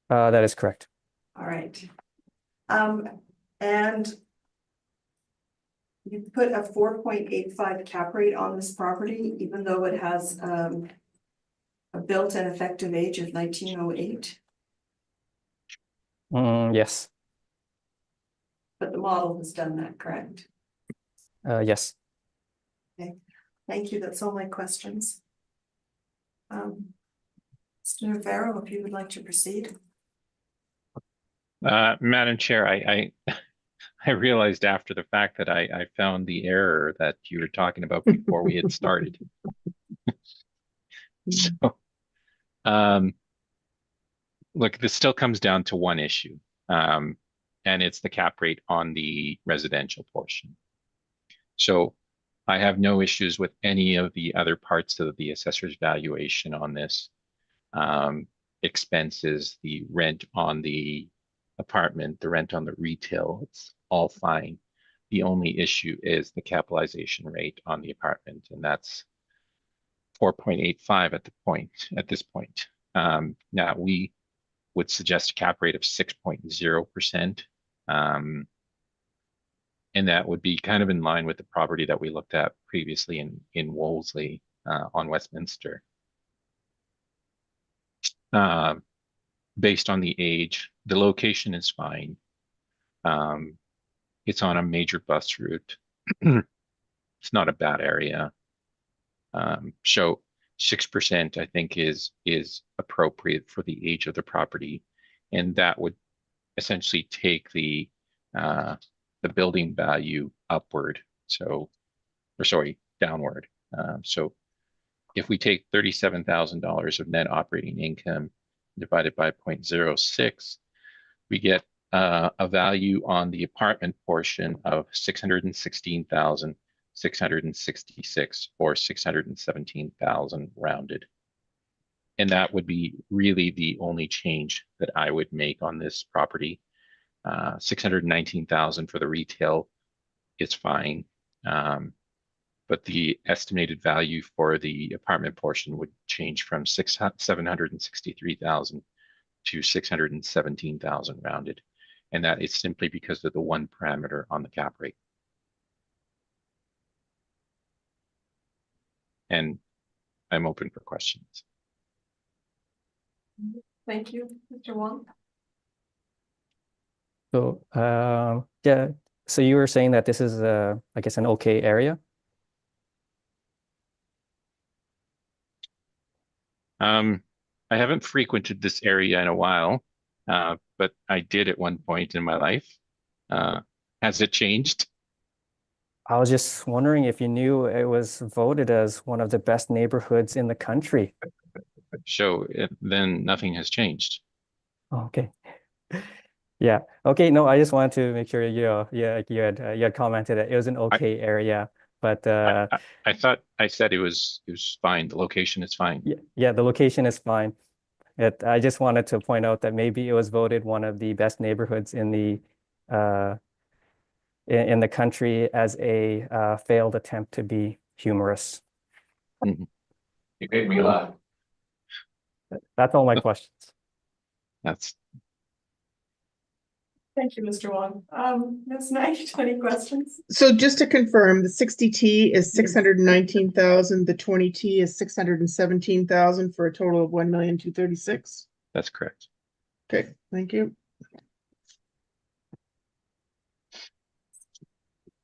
That is correct. All right. And you put a 4.85 cap rate on this property, even though it has a built and effective age of 1908, Yes. but the model has done that, correct? Yes. Thank you. That's all my questions. Mr. Navarro, if you would like to proceed. Madam Chair, I realized after the fact that I found the error that you were talking about before we had started. So, look, this still comes down to one issue, and it's the cap rate on the residential portion. So I have no issues with any of the other parts of the assessor's valuation on this. Expenses, the rent on the apartment, the rent on the retail, it's all fine. The only issue is the capitalization rate on the apartment, and that's 4.85 at this point. Now we would suggest a cap rate of 6.0%. And that would be kind of in line with the property that we looked at previously in Wolseley on Westminster. Based on the age, the location is fine. It's on a major bus route. It's not a bad area. So 6% I think is appropriate for the age of the property, and that would essentially take the building value upward. So, or sorry, downward. So if we take $37,000 of net operating income divided by 0.06, we get a value on the apartment portion of 616,666 or 617,000 rounded. And that would be really the only change that I would make on this property. 619,000 for the retail is fine. But the estimated value for the apartment portion would change from 763,000 to 617,000 rounded. And that is simply because of the one parameter on the cap rate. And I'm open for questions. Thank you, Mr. Wong. So yeah, so you were saying that this is I guess an okay area. I haven't frequented this area in a while, but I did at one point in my life. Has it changed? I was just wondering if you knew it was voted as one of the best neighborhoods in the country. So then nothing has changed. Okay. Yeah. Okay. No, I just wanted to make sure you had commented that it was an okay area, but I thought I said it was fine. The location is fine. yeah, the location is fine. I just wanted to point out that maybe it was voted one of the best neighborhoods in the country as a failed attempt to be humorous. You made me laugh. That's all my questions. That's, Thank you, Mr. Wong. Ms. Knight, any questions? So just to confirm, the 60T is 619,000, the 20T is 617,000 for a total of 1,236,000. that's correct. Okay, thank you.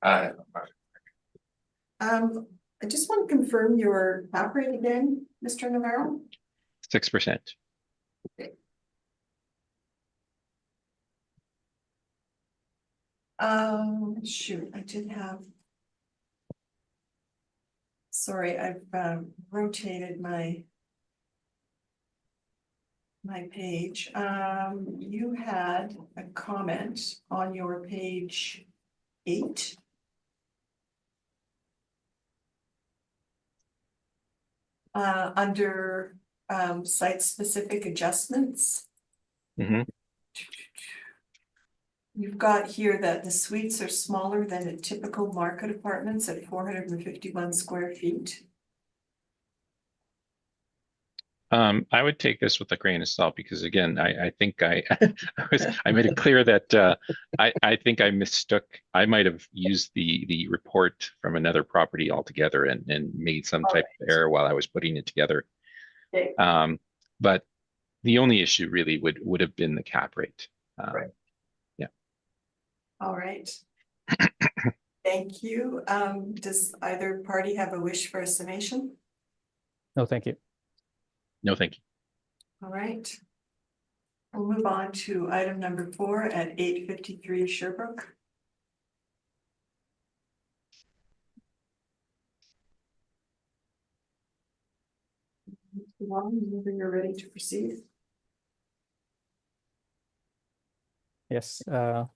I I just want to confirm your cap rate again, Mr. Navarro. 6%. Shoot, I did have. Sorry, I've rotated my page. You had a comment on your page 8. Under site-specific adjustments. Mhm. You've got here that the suites are smaller than the typical market apartments at 451 square feet. I would take this with a grain of salt because again, I think I I made it clear that I think I mistook. I might have used the report from another property altogether and made some type of error while I was putting it together. Okay. But the only issue really would have been the cap rate. Right. Yeah. All right. Thank you. Does either party have a wish for a summation? No, thank you. No, thank you. All right. We'll move on to item number 4 at 853 Sherbrooke. Whenever you're ready to proceed. Yes, the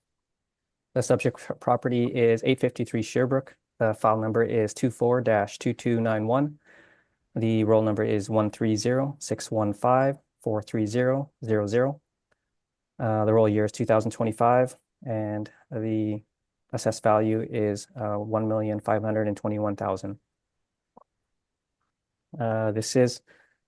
subject property is 853 Sherbrooke. The file number is 24-2291. The roll number is 130-615-43000. The roll year is 2025, and the assessed value is 1,521,000. This is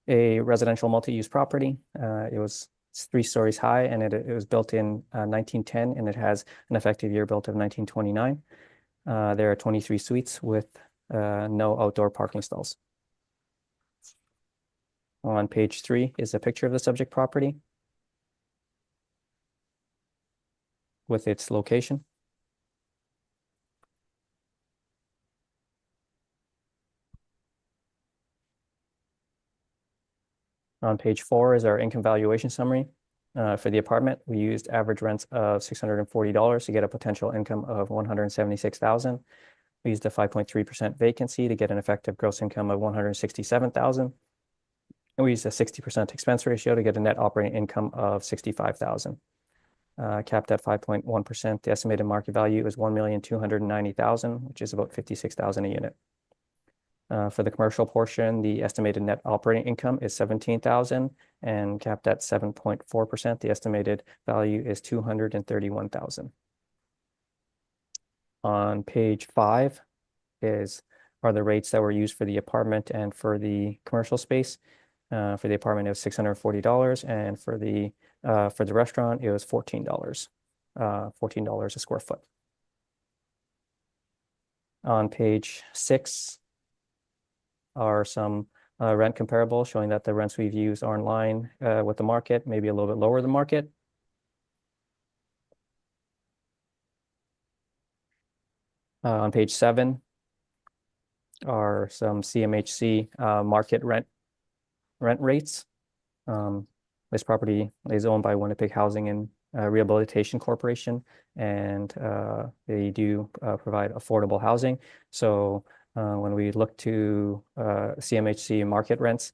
a residential multi-use property. It's 3 stories high, and it was built in 1910, and it has an effective year built of 1929. There are 23 suites with no outdoor parking stalls. On page 3 is a picture of the subject property with its location. On page 4 is our income valuation summary. For the apartment, we used average rents of $640 to get a potential income of $176,000. We used a 5.3% vacancy to get an effective gross income of $167,000. And we used a 60% expense ratio to get a net operating income of $65,000. Capped at 5.1%, the estimated market value is $1,290,000, which is about $56,000 a unit. For the commercial portion, the estimated net operating income is $17,000, and capped at 7.4%, the estimated value is $231,000. On page 5 are the rates that were used for the apartment and for the commercial space. For the apartment, it was $640, and for the restaurant, it was $14, $14 a square foot. On page 6 are some rent comparables showing that the rents we've used are in line with the market, maybe a little bit lower than market. On page 7 are some CMHC market rent rates. This property is owned by Winnipeg Housing and Rehabilitation Corporation, and they do provide affordable housing. So when we look to CMHC market rents,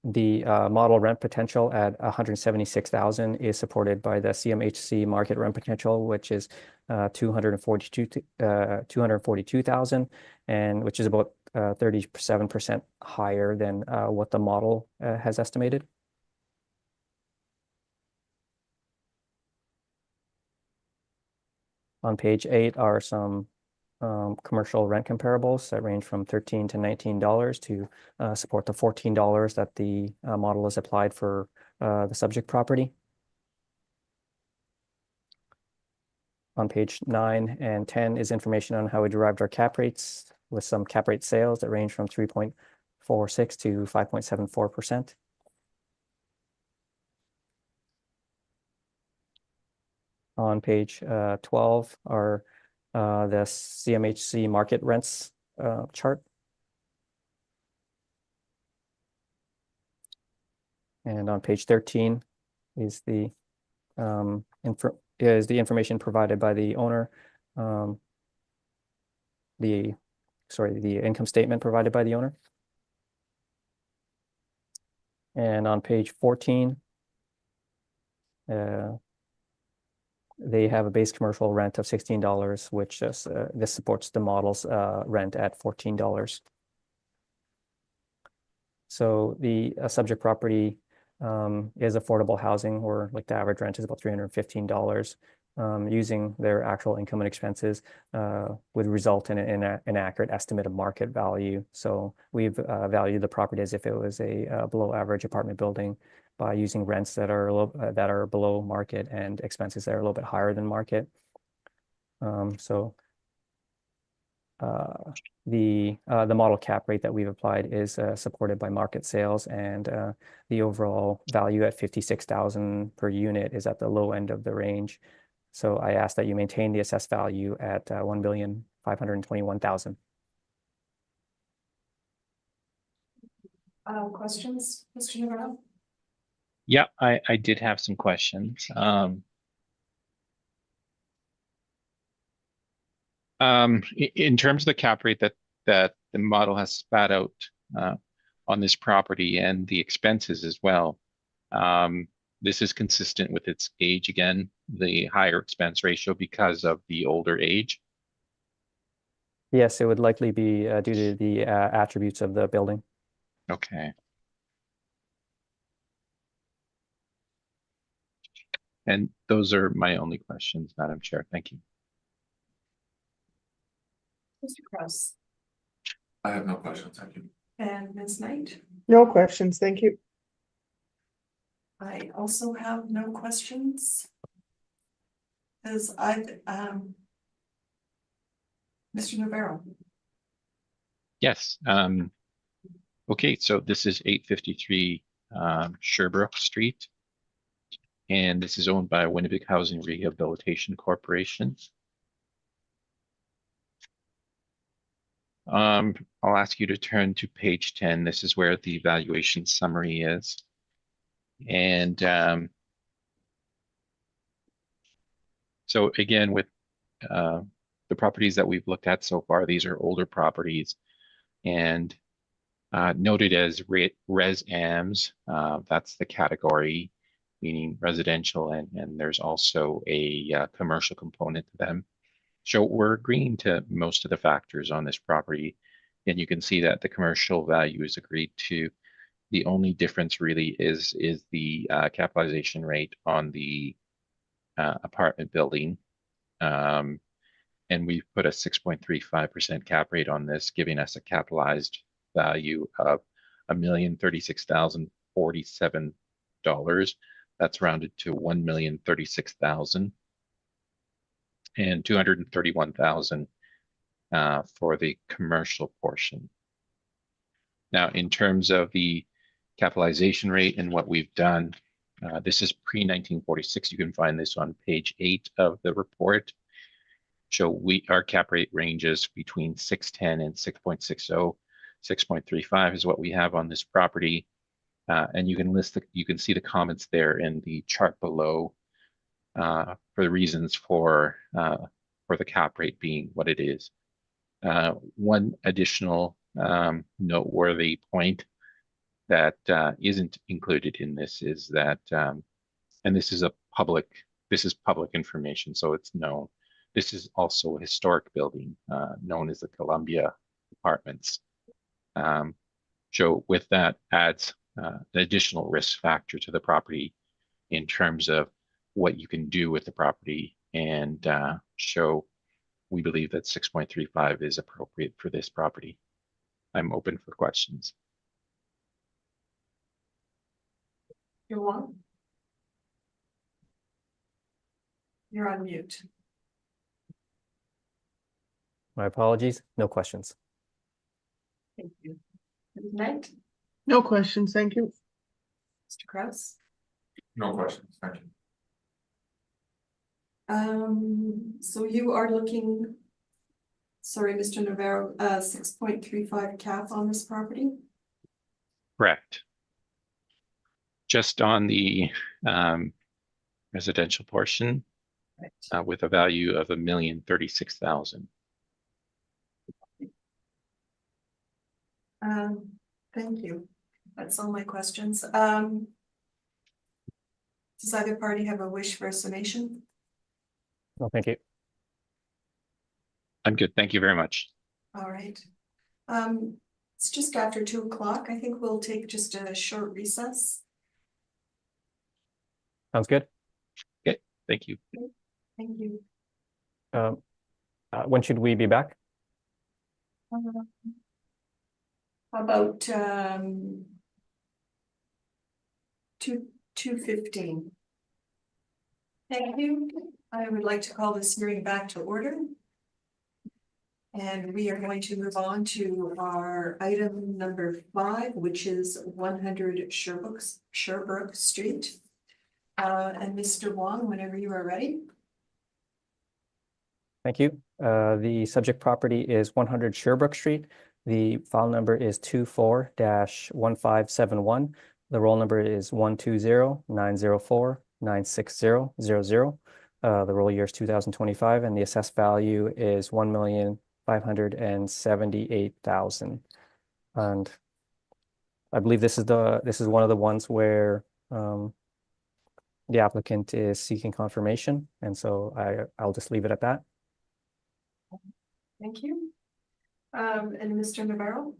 the model rent potential at 176,000 is supported by the CMHC market rent potential, which is 242,000, and which is about 37% higher than what the model has estimated. On page 8 are some commercial rent comparables that range from $13 to $19 to support the $14 that the model is applied for the subject property. On page 9 and 10 is information on how we derived our cap rates, with some cap rate sales that range from 3.46 to 5.74%. On page 12 are the CMHC market rents chart. And on page 13 is the information provided by the owner. The income statement provided by the owner. And on page 14, they have a base commercial rent of $16, which this supports the model's rent at $14. So the subject property is affordable housing, or like the average rent is about $315. Using their actual income and expenses would result in an accurate estimate of market value. So we've valued the property as if it was a below average apartment building by using rents that are below market and expenses that are a little bit higher than market. The model cap rate that we've applied is supported by market sales, and the overall value at $56,000 per unit is at the low end of the range. So I ask that you maintain the assessed value at $1,521,000. Questions, Mr. Navarro? Yeah, I did have some questions. In terms of the cap rate that the model has spat out on this property and the expenses as well, this is consistent with its age, again, the higher expense ratio because of the older age. Yes, it would likely be due to the attributes of the building. Okay. And those are my only questions, Madam Chair. Thank you. Mr. Kraus I have no questions, thank you. and Ms. Knight? No questions, thank you. I also have no questions. Mr. Navarro? Yes. Okay, so this is 853 Sherbrooke Street, and this is owned by Winnipeg Housing Rehabilitation Corporation. I'll ask you to turn to page 10. This is where the valuation summary is. And so again, with the properties that we've looked at so far, these are older properties and noted as res ams. That's the category, meaning residential, and there's also a commercial component to them. So we're agreeing to most of the factors on this property, and you can see that the commercial value is agreed to. The only difference really is the capitalization rate on the apartment building. And we've put a 6.35% cap rate on this, giving us a capitalized value of $1,036,047. That's rounded to $1,036,000. And $231,000 for the commercial portion. Now, in terms of the capitalization rate and what we've done, this is pre-1946. You can find this on page 8 of the report. So our cap rate ranges between 6.10 and 6.60. 6.35 is what we have on this property, and you can see the comments there in the chart below. For the reasons for the cap rate being what it is. One additional noteworthy point that isn't included in this is that, and this is public information, so it's known. This is also a historic building known as the Columbia Apartments. So with that adds an additional risk factor to the property in terms of what you can do with the property, and show we believe that 6.35 is appropriate for this property. I'm open for questions. You're on. You're on mute. My apologies, no questions. Thank you. Ms. Knight, No questions, thank you. Mr. Kraus. No questions, thank you. So you are looking, sorry, Mr. Navarro, 6.35 cap on this property? Correct. Just on the residential portion, Right. with a value of $1,036,000. Thank you. That's all my questions. Does either party have a wish for a summation? No, thank you. I'm good. Thank you very much. All right. It's just after 2 o'clock. I think we'll take just a short recess. Sounds good. Thank you. Thank you. When should we be back? How about 2:15? Thank you. I would like to call this hearing back to order. And we are going to move on to our item number 5, which is 100 Sherbrooke Street. And Mr. Wong, whenever you are ready. Thank you. The subject property is 100 Sherbrooke Street. The file number is 24-1571. The roll number is 120-904-96000. The roll year is 2025, and the assessed value is $1,578,000. And I believe this is one of the ones where the applicant is seeking confirmation, and so I'll just leave it at that. Thank you. And Mr. Navarro?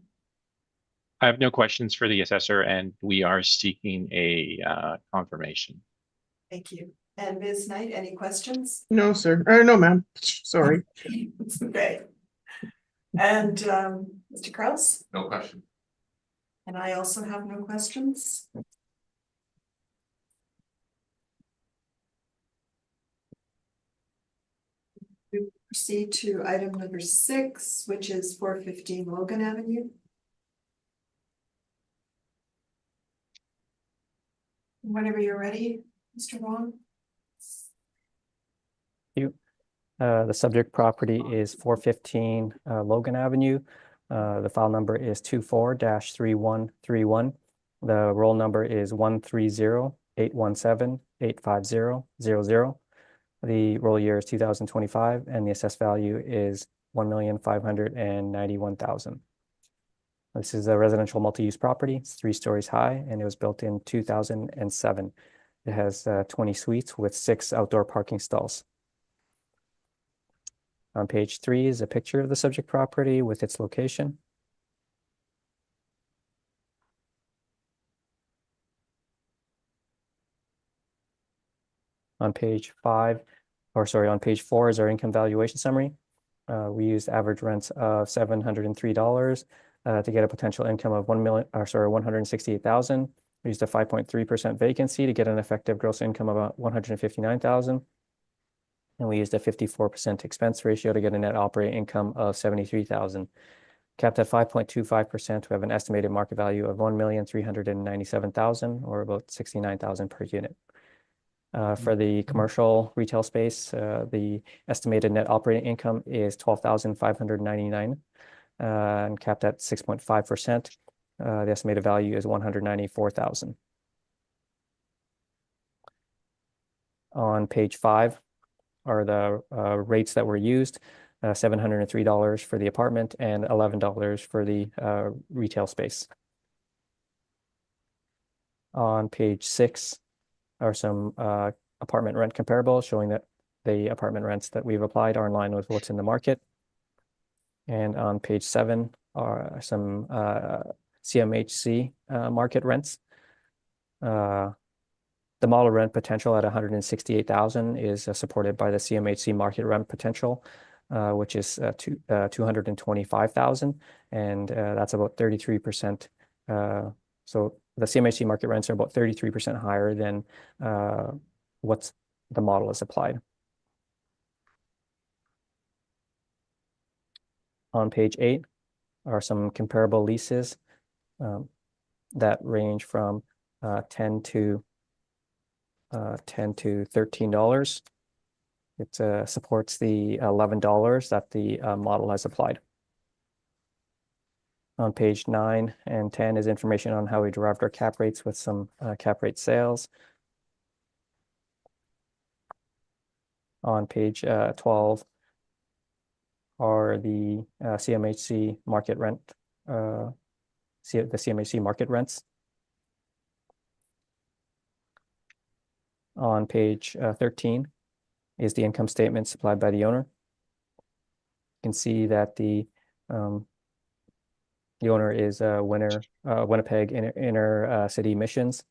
I have no questions for the assessor, and we are seeking a confirmation. Thank you. And Ms. Knight, any questions? No, sir, or no, ma'am, sorry. It's okay. And Mr. Kraus? No question. And I also have no questions. We proceed to item number 6, which is 415 Logan Avenue. Whenever you're ready, Mr. Wong. The subject property is 415 Logan Avenue. The file number is 24-3131. The roll number is 130-817-85000. The roll year is 2025, and the assessed value is $1,591,000. This is a residential multi-use property. It's 3 stories high, and it was built in 2007. It has 20 suites with 6 outdoor parking stalls. On page 3 is a picture of the subject property with its location. On page 4 is our income valuation summary. We used average rents of $703 to get a potential income of $168,000. We used a 5.3% vacancy to get an effective gross income of about $159,000. And we used a 54% expense ratio to get a net operating income of $73,000. Capped at 5.25%, we have an estimated market value of $1,397,000, or about $69,000 per unit. For the commercial retail space, the estimated net operating income is $12,599, and capped at 6.5%. The estimated value is $194,000. On page 5 are the rates that were used, $703 for the apartment and $11 for the retail space. On page 6 are some apartment rent comparables showing that the apartment rents that we've applied are in line with what's in the market. And on page 7 are some CMHC market rents. The model rent potential at $168,000 is supported by the CMHC market rent potential. which is 225,000, and that's about 33%. So the CMHC market rents are about 33% higher than what's the model is applied. On page 8 are some comparable leases that range from $10 to $13. It supports the $11 that the model has applied. On page 9 and 10 is information on how we derived our cap rates with some cap rate sales. On page 12 are the CMHC market rent, the CMHC market rents. On page 13 is the income statement supplied by the owner. You can see that the owner is Winnipeg inner city missions.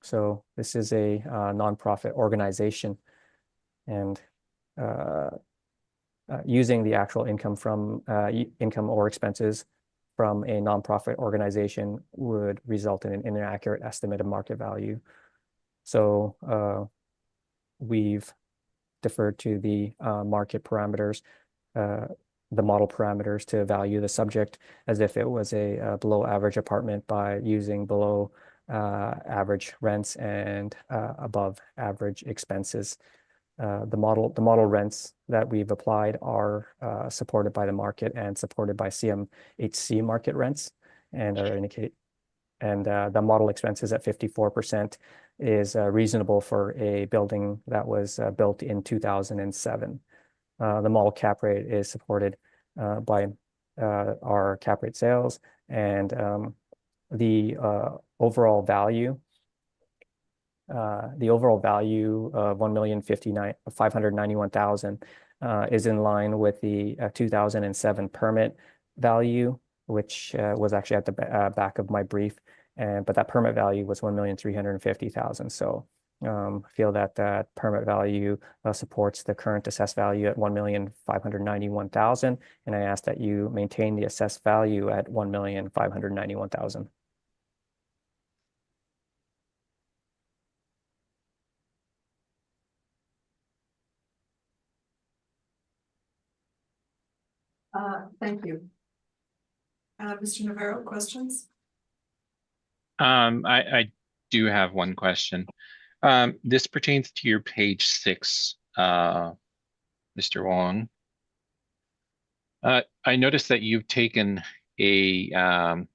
So this is a nonprofit organization, and using the actual income from income or expenses from a nonprofit organization would result in an inaccurate estimate of market value. So we've deferred to the market parameters, the model parameters, to value the subject as if it was a below average apartment by using below average rents and above average expenses. The model rents that we've applied are supported by the market and supported by CMHC market rents, and the model expenses at 54% is reasonable for a building that was built in 2007. The model cap rate is supported by our cap rate sales, and the overall value of $1,591,000 is in line with the 2007 permit value, which was actually at the back of my brief, but that permit value was $1,350,000. So I feel that that permit value supports the current assessed value at $1,591,000, and I ask that you maintain the assessed value at $1,591,000. Thank you. Mr. Navarro, questions? I do have one question. This pertains to your page 6, Mr. Wong. I noticed that you've taken a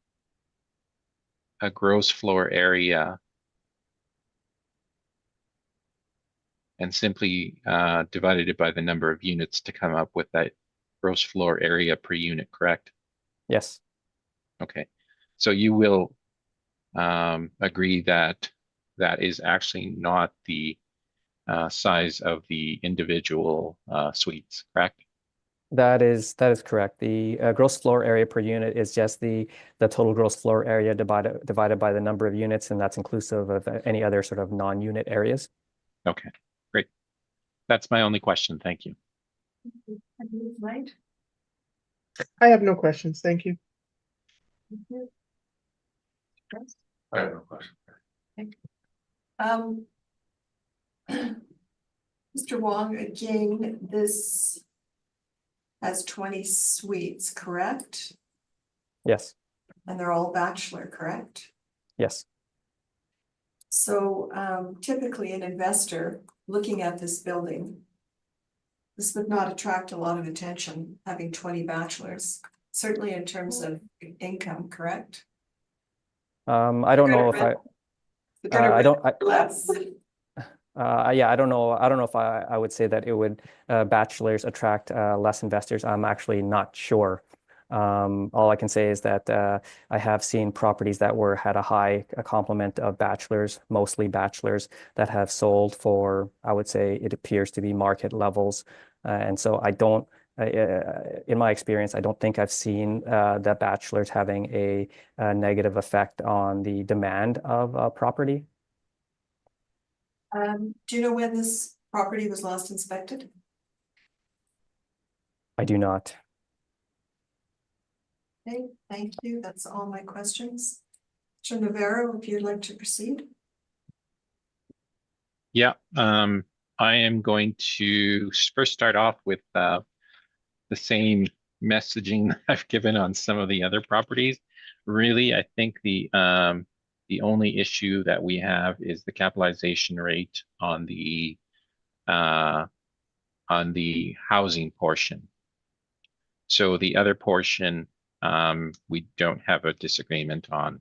gross floor area and simply divided it by the number of units to come up with that gross floor area per unit, correct? Yes. Okay. So you will agree that that is actually not the size of the individual suites, correct? That is correct. The gross floor area per unit is just the total gross floor area divided by the number of units, and that's inclusive of any other sort of non-unit areas. Okay, great. That's my only question. Thank you. Right. I have no questions. Thank you. I have no question. Mr. Wong, again, this has 20 suites, correct? Yes. And they're all bachelor, correct? Yes. So typically an investor looking at this building, this would not attract a lot of attention, having 20 bachelors, certainly in terms of income, correct? I don't know if I don't. Less. Yeah, I don't know. I don't know if I would say that it would bachelors attract less investors. I'm actually not sure. All I can say is that I have seen properties that had a high complement of bachelors, mostly bachelors, that have sold for, I would say it appears to be market levels. And so I don't, in my experience, I don't think I've seen the bachelors having a negative effect on the demand of property. Do you know when this property was last inspected? I do not. Okay, thank you. That's all my questions. Mr. Navarro, if you'd like to proceed. Yeah, I am going to first start off with the same messaging that I've given on some of the other properties. Really, I think the only issue that we have is the capitalization rate on the housing portion. So the other portion, we don't have a disagreement on.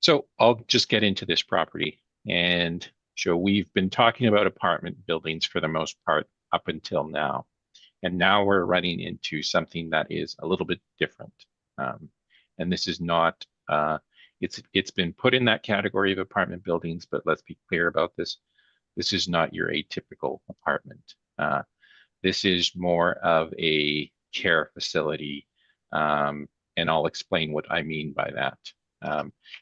So I'll just get into this property. And so we've been talking about apartment buildings for the most part up until now. And now we're running into something that is a little bit different. And this is not, it's been put in that category of apartment buildings, but let's be clear about this. This is not your atypical apartment. This is more of a care facility. And I'll explain what I mean by that.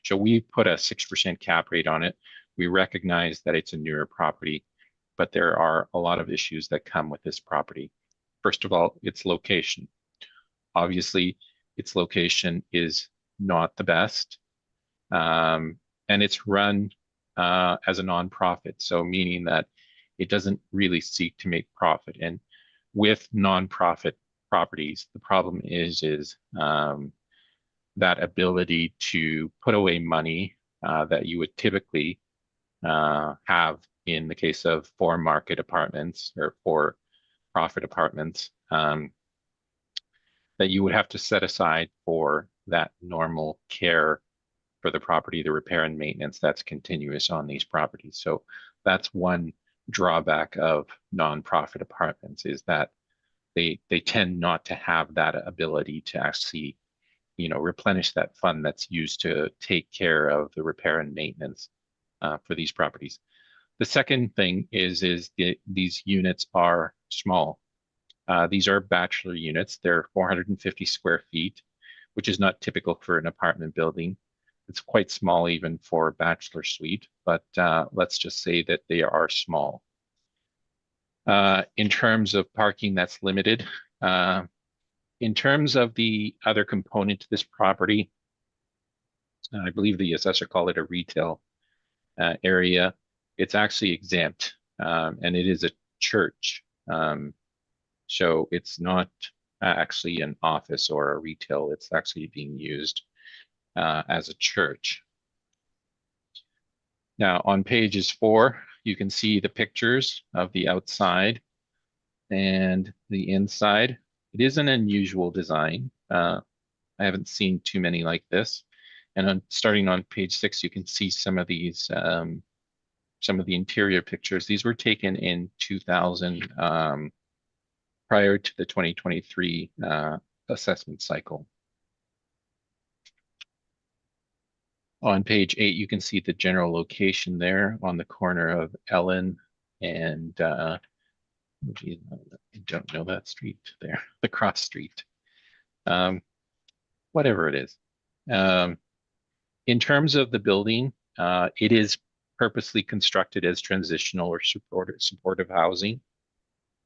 So we put a 6% cap rate on it. We recognize that it's a newer property, but there are a lot of issues that come with this property. First of all, its location. Obviously, its location is not the best, and it's run as a nonprofit, so meaning that it doesn't really seek to make profit. And with nonprofit properties, the problem is that ability to put away money that you would typically have in the case of for-market apartments or for-profit apartments, that you would have to set aside for that normal care for the property, the repair and maintenance that's continuous on these properties. So that's one drawback of nonprofit apartments, is that they tend not to have that ability to actually, replenish that fund that's used to take care of the repair and maintenance for these properties. The second thing is these units are small. These are bachelor units. They're 450 square feet, which is not typical for an apartment building. It's quite small even for a bachelor suite, but let's just say that they are small. In terms of parking, that's limited. In terms of the other component to this property, I believe the assessor called it a retail area. It's actually exempt, and it is a church. So it's not actually an office or a retail. It's actually being used as a church. Now on pages 4, you can see the pictures of the outside and the inside. It is an unusual design. I haven't seen too many like this. And starting on page 6, you can see some of these, some of the interior pictures. These were taken in 2000, prior to the 2023 assessment cycle. On page 8, you can see the general location there on the corner of Ellen and I don't know that street there, the cross street, whatever it is. In terms of the building, it is purposely constructed as transitional or supportive housing.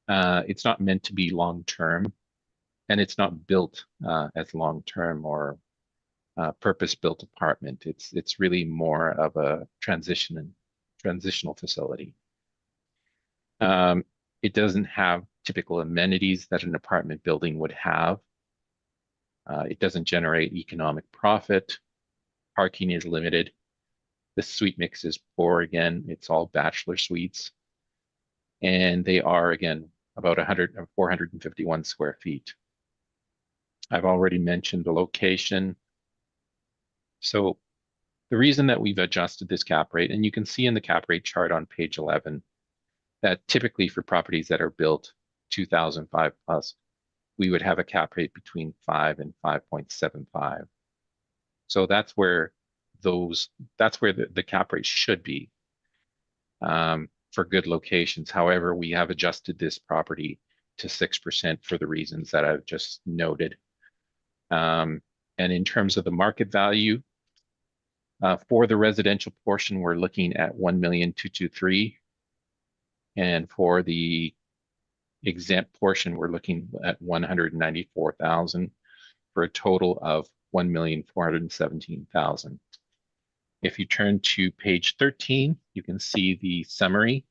It's not meant to be long-term, and it's not built as long-term or purpose-built apartment. It's really more of a transitional facility. It doesn't have typical amenities that an apartment building would have. It doesn't generate economic profit. Parking is limited. The suite mix is poor again. It's all bachelor suites. And they are, again, about 451 square feet. I've already mentioned the location. So the reason that we've adjusted this cap rate, and you can see in the cap rate chart on page 11, that typically for properties that are built 2005 plus, we would have a cap rate between 5 and 5.75. So that's where the cap rate should be for good locations. However, we have adjusted this property to 6% for the reasons that I've just noted. And in terms of the market value, for the residential portion, we're looking at $1,223,000. And for the exempt portion, we're looking at 194,000 for a total of 1,417,000. If you turn to page 13, you can see the summary.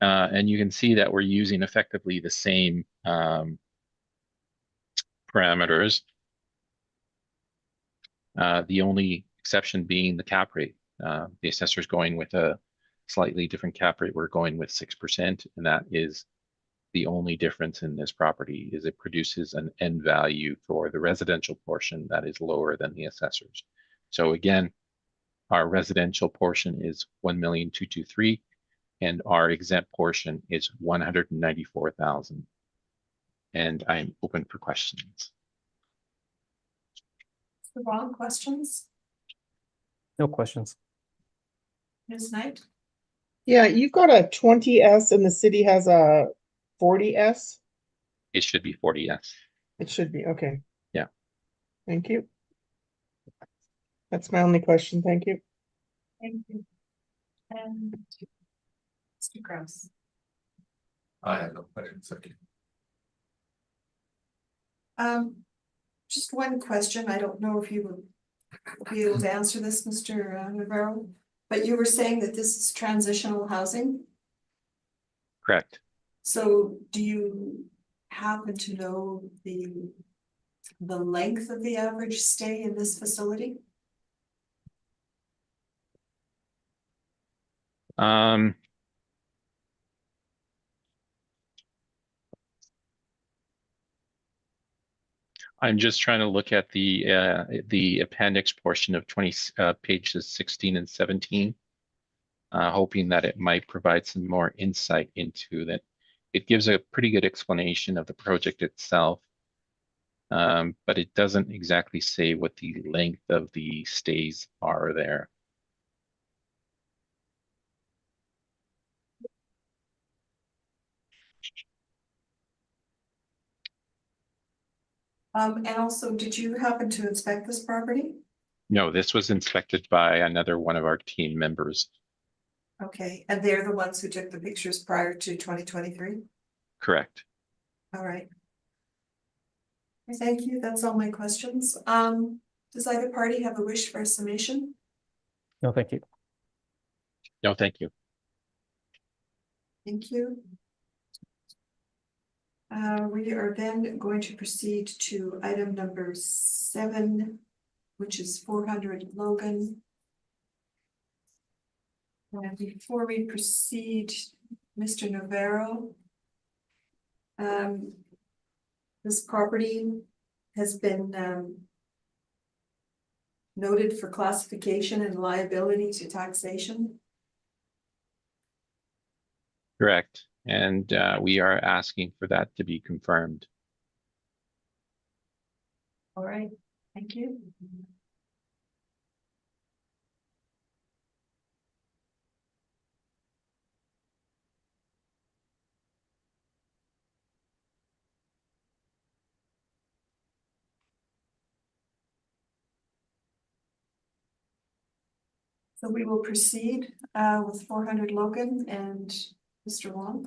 And you can see that we're using effectively the same parameters. The only exception being the cap rate. The assessor's going with a slightly different cap rate. We're going with 6%, and that is the only difference in this property is it produces an end value for the residential portion that is lower than the assessor's. So again, our residential portion is 1,223,000 and our exempt portion is 194,000. And I'm open for questions. The wrong questions, No questions. Ms. Knight? Yeah, you've got a 20S and the city has a 40S. It should be 40, yes. It should be, okay. Yeah. Thank you. That's my only question, thank you. Thank you. And Mr. Kraus. I have no questions, thank you. Just one question. I don't know if you will be able to answer this, Mr. Navarro, but you were saying that this is transitional housing. Correct. So do you happen to know the length of the average stay in this facility? I'm just trying to look at the appendix portion of pages 16 and 17, hoping that it might provide some more insight into that. It gives a pretty good explanation of the project itself, but it doesn't exactly say what the length of the stays are there. And also, did you happen to inspect this property? No, this was inspected by another one of our team members. Okay, and they're the ones who took the pictures prior to 2023? Correct. All right. Thank you. That's all my questions. Does either party have a wish for a summation? No, thank you. No, thank you. Thank you. We are then going to proceed to item number 7, which is 400 Logan. And before we proceed, Mr. Navarro, this property has been noted for classification and liability to taxation. Correct. And we are asking for that to be confirmed. All right, thank you. So we will proceed with 400 Logan and Mr. Wong.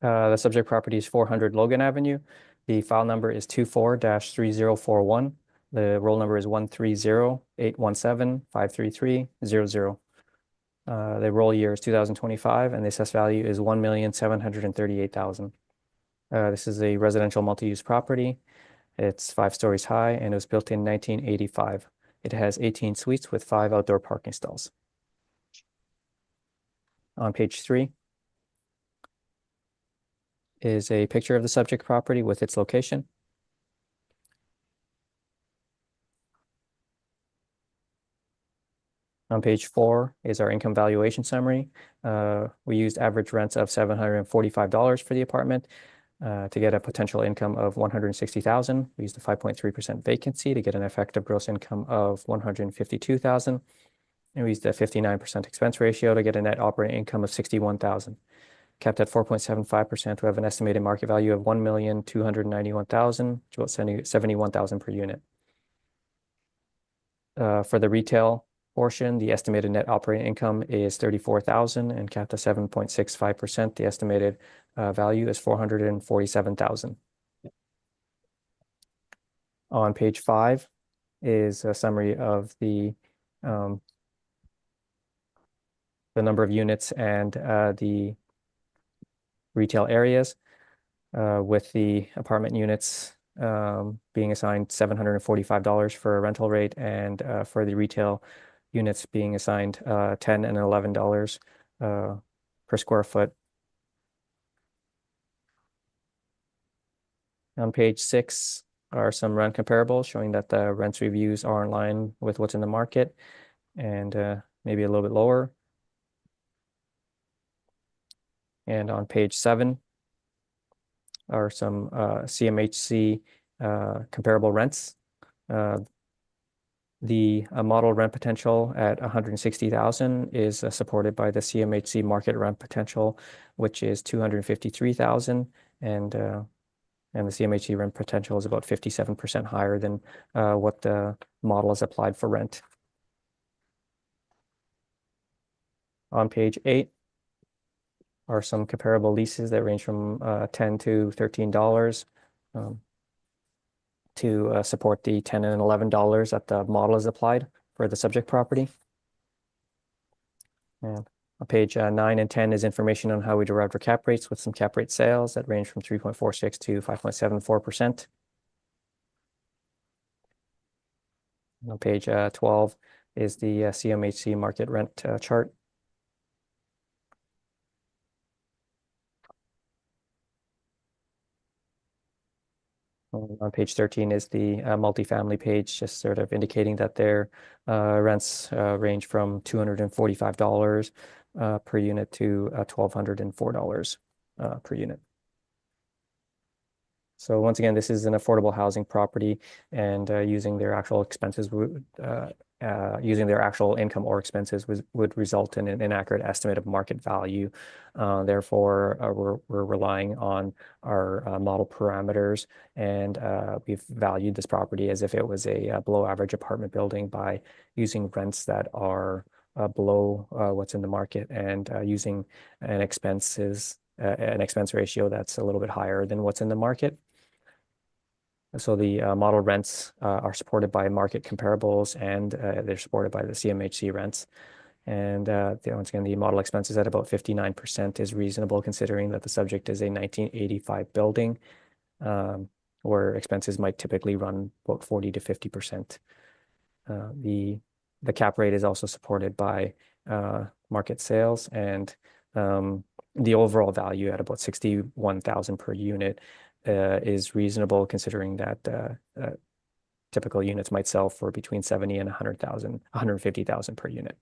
The subject property is 400 Logan Avenue. The file number is 24-3041. The roll number is 130-817-53300. The roll year is 2025, and the assessed value is 1,738,000. This is a residential multi-use property. It's 5 stories high, and it was built in 1985. It has 18 suites with 5 outdoor parking stalls. On page 3 is a picture of the subject property with its location. On page 4 is our income valuation summary. We used average rents of $745 for the apartment to get a potential income of $160,000. We used a 5.3% vacancy to get an effective gross income of $152,000. And we used a 59% expense ratio to get a net operating income of $61,000. Kept at 4.75%, we have an estimated market value of $1,291,000, which is about $71,000 per unit. For the retail portion, the estimated net operating income is 34,000 and capped at 7.65%. The estimated value is 447,000. On page 5 is a summary of the number of units and the retail areas, with the apartment units being assigned $745 for a rental rate, and for the retail units being assigned $10 and $11 per square foot. On page 6 are some rent comparables showing that the rents reviews are in line with what's in the market, and maybe a little bit lower. And on page 7 are some CMHC comparable rents. The model rent potential at 160,000 is supported by the CMHC market rent potential, which is 253,000, and the CMHC rent potential is about 57% higher than what the model has applied for rent. On page 8 are some comparable leases that range from $10 to $13 to support the $10 and $11 that the model is applied for the subject property. And on page 9 and 10 is information on how we derived our cap rates, with some cap rate sales that range from 3.46 to 5.74%. On page 12 is the CMHC market rent chart. On page 13 is the multifamily page, just sort of indicating that their rents range from $245 per unit to $1,204 per unit. So once again, this is an affordable housing property, and using their actual expenses using their actual income or expenses would result in an inaccurate estimate of market value. Therefore, we're relying on our model parameters, and we've valued this property as if it was a below average apartment building by using rents that are below what's in the market, and using an expense ratio that's a little bit higher than what's in the market. So the model rents are supported by market comparables, and they're supported by the CMHC rents. And once again, the model expenses at about 59% is reasonable, considering that the subject is a 1985 building, where expenses might typically run about 40 to 50%. The cap rate is also supported by market sales, and the overall value at about 61,000 per unit is reasonable, considering that typical units might sell for between 70 and 150,000 per unit.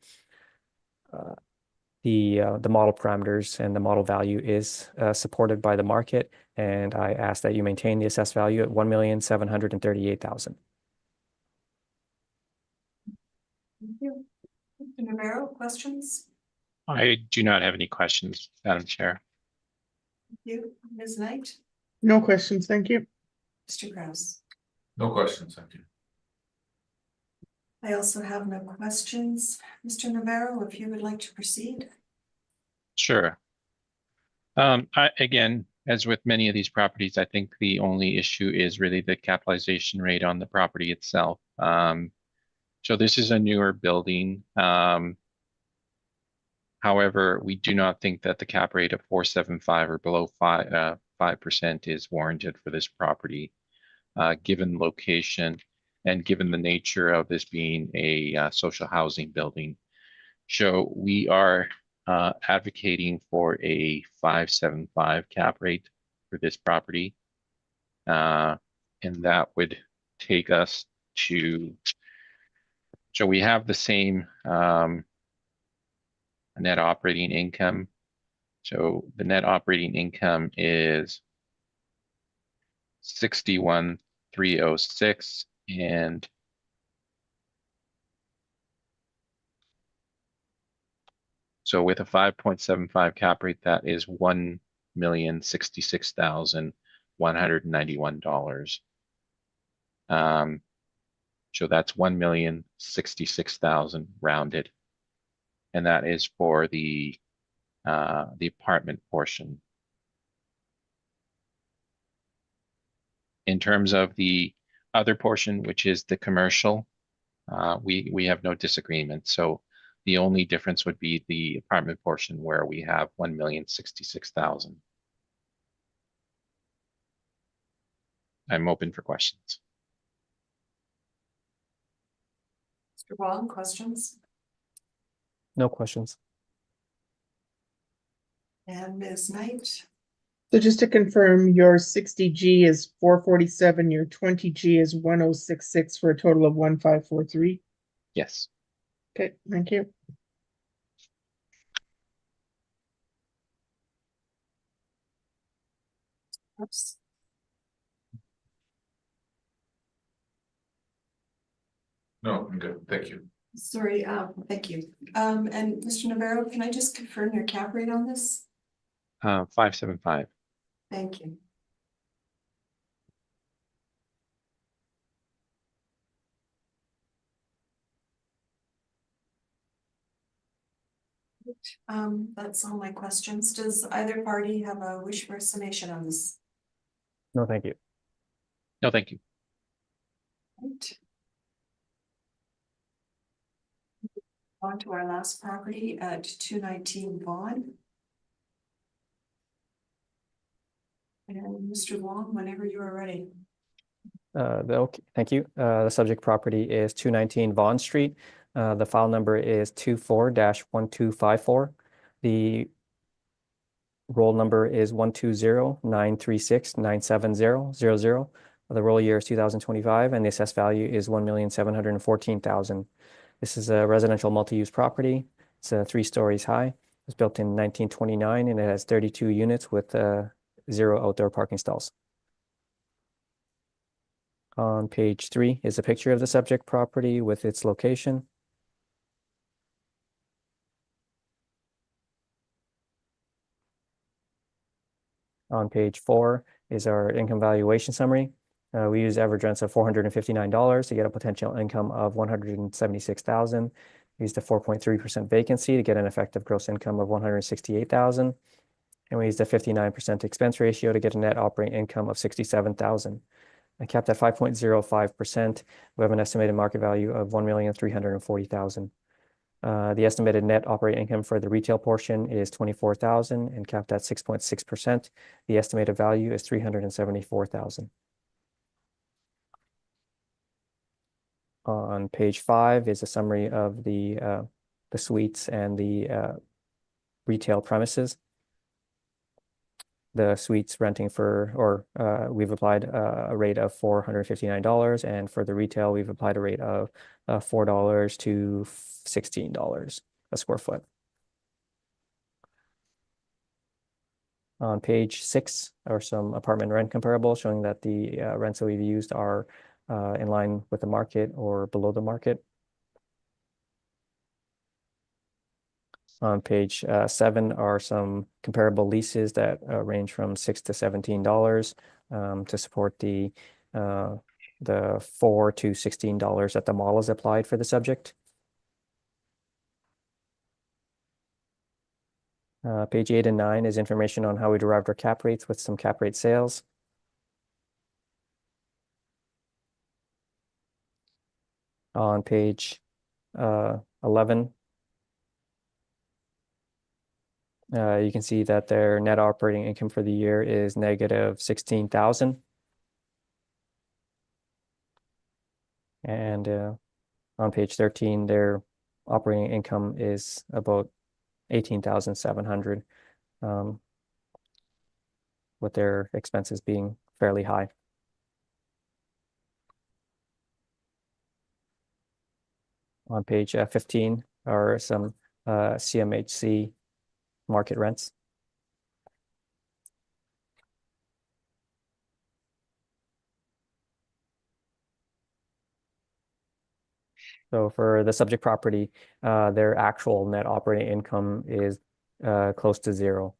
The model parameters and the model value is supported by the market, and I ask that you maintain the assessed value at $1,738,000. Thank you. Mr. Navarro, questions? I do not have any questions, Madam Chair. Thank you. Ms. Knight? No questions, thank you. Mr. Kraus? No questions, thank you. I also have no questions. Mr. Navarro, if you would like to proceed. Sure. Again, as with many of these properties, I think the only issue is really the capitalization rate on the property itself. So this is a newer building. However, we do not think that the cap rate of 4.75 or below 5% is warranted for this property, given location and given the nature of this being a social housing building. So we are advocating for a 5.75 cap rate for this property, and that would take us to, so we have the same net operating income. So the net operating income is 61,306, and so with a 5.75 cap rate, that is $1,066,191. So that's 1,066,000 rounded. And that is for the apartment portion. In terms of the other portion, which is the commercial, we have no disagreement. So the only difference would be the apartment portion where we have 1,066,000. I'm open for questions. Mr. Wong, questions? No questions. And Ms. Knight? So just to confirm, your 60G is 447, your 20G is 1066 for a total of 1543. Yes. Okay, thank you. Oops. No, I'm good, thank you. Sorry, thank you. And Mr. Navarro, can I just confirm your cap rate on this? 575. Thank you. That's all my questions. Does either party have a wish for a summation on this? No, thank you. No, thank you. Right. On to our last property at 219 Vaughan. And Mr. Wong, whenever you are ready. Okay, thank you. The subject property is 219 Vaughan Street. The file number is 24-1254. The roll number is 120-936-97000. The roll year is 2025, and the assessed value is 1,714,000. This is a residential multi-use property. It's 3 stories high. It was built in 1929, and it has 32 units with 0 outdoor parking stalls. On page 3 is a picture of the subject property with its location. On page 4 is our income valuation summary. We use average rents of $459 to get a potential income of $176,000. We used a 4.3% vacancy to get an effective gross income of $168,000. And we used a 59% expense ratio to get a net operating income of $67,000. And capped at 5.05%, we have an estimated market value of $1,340,000. The estimated net operating income for the retail portion is $24,000 and capped at 6.6%. The estimated value is $374,000. On page 5 is a summary of the suites and the retail premises. The suites renting for, we've applied a rate of $459, and for the retail, we've applied a rate of $4 to $16 a square foot. On page 6 are some apartment rent comparables showing that the rents that we've used are in line with the market or below the market. On page 7 are some comparable leases that range from $6 to $17 to support the $4 to $16 that the model is applied for the subject. Page 8 and 9 is information on how we derived our cap rates with some cap rate sales. On page 11, you can see that their net operating income for the year is negative $16,000. And on page 13, their operating income is about $18,700, with their expenses being fairly high. On page 15 are some CMHC market rents. So for the subject property, their actual net operating income is close to zero.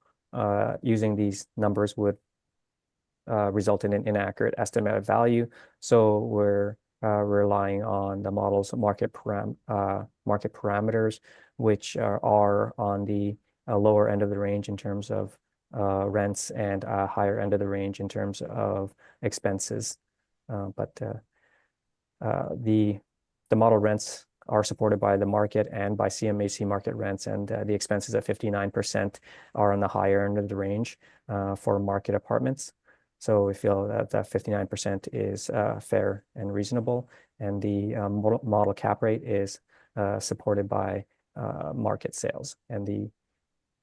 Using these numbers would result in an inaccurate estimated value. So we're relying on the model's market parameters, which are on the lower end of the range in terms of rents and higher end of the range in terms of expenses. But the model rents are supported by the market and by CMHC market rents, and the expenses at 59% are on the higher end of the range for market apartments. So we feel that 59% is fair and reasonable, and the model cap rate is supported by market sales. And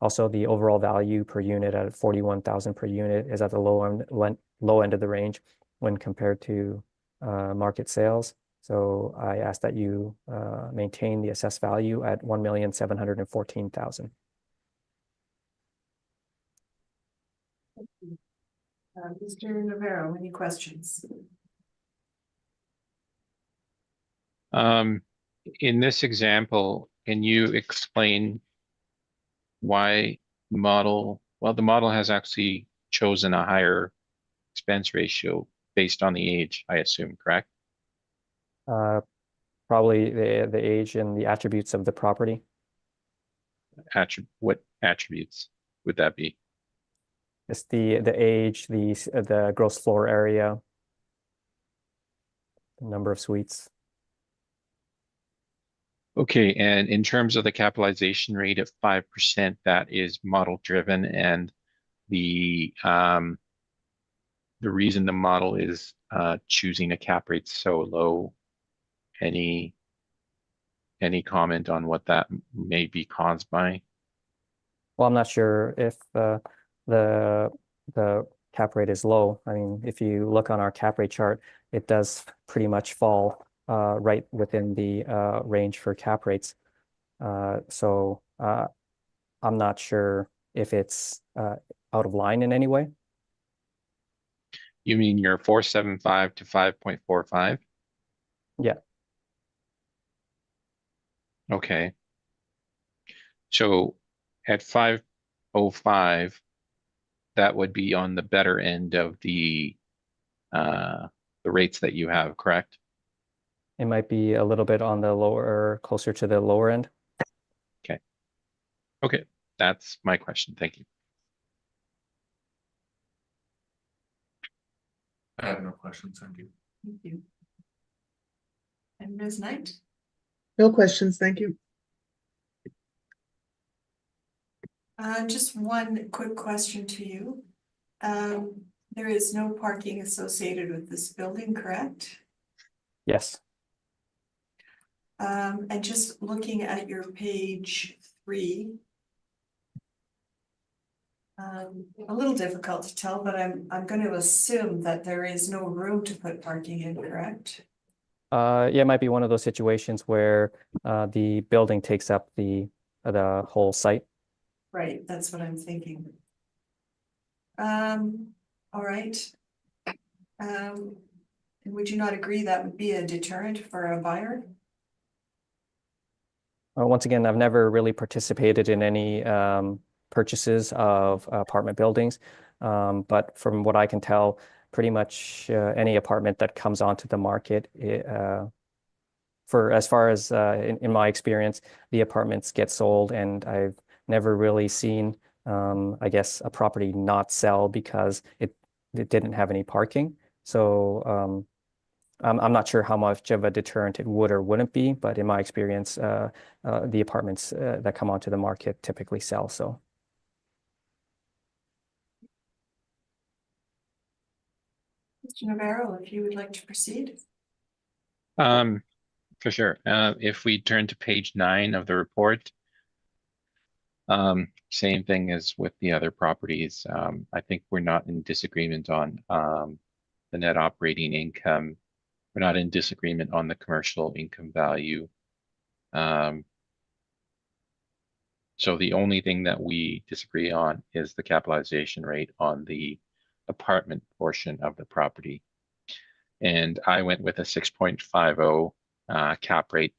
also the overall value per unit at 41,000 per unit is at the low end of the range when compared to market sales. So I ask that you maintain the assessed value at 1,714,000. Mr. Navarro, any questions? In this example, can you explain why the model has actually chosen a higher expense ratio based on the age, I assume, correct? Probably the age and the attributes of the property. What attributes would that be? It's the age, the gross floor area, the number of suites. Okay, and in terms of the capitalization rate of 5%, that is model driven, and the reason the model is choosing a cap rate so low, any comment on what that may be caused by? Well, I'm not sure if the cap rate is low. I mean, if you look on our cap rate chart, it does pretty much fall right within the range for cap rates. So I'm not sure if it's out of line in any way. You mean your 4.75 to 5.45? Yeah. Okay. So at 5.05, that would be on the better end of the rates that you have, correct? It might be a little bit on the lower, closer to the lower end. Okay. Okay, that's my question. Thank you. I have no questions, thank you. Thank you. And Ms. Knight? No questions, thank you. Just one quick question to you. There is no parking associated with this building, correct? Yes. And just looking at your page 3. A little difficult to tell, but I'm going to assume that there is no room to put parking in, correct? Yeah, it might be one of those situations where the building takes up the whole site. Right, that's what I'm thinking. All right. And would you not agree that would be a deterrent for a buyer? Once again, I've never really participated in any purchases of apartment buildings, but from what I can tell, pretty much any apartment that comes onto the market, for as far as in my experience, the apartments get sold, and I've never really seen, I guess, a property not sell because it didn't have any parking. So I'm not sure how much of a deterrent it would or wouldn't be, but in my experience, the apartments that come onto the market typically sell. So. Mr. Navarro, if you would like to proceed. For sure. If we turn to page 9 of the report, same thing as with the other properties. I think we're not in disagreement on the net operating income. We're not in disagreement on the commercial income value. So the only thing that we disagree on is the capitalization rate on the apartment portion of the property. And I went with a 6.50 cap rate.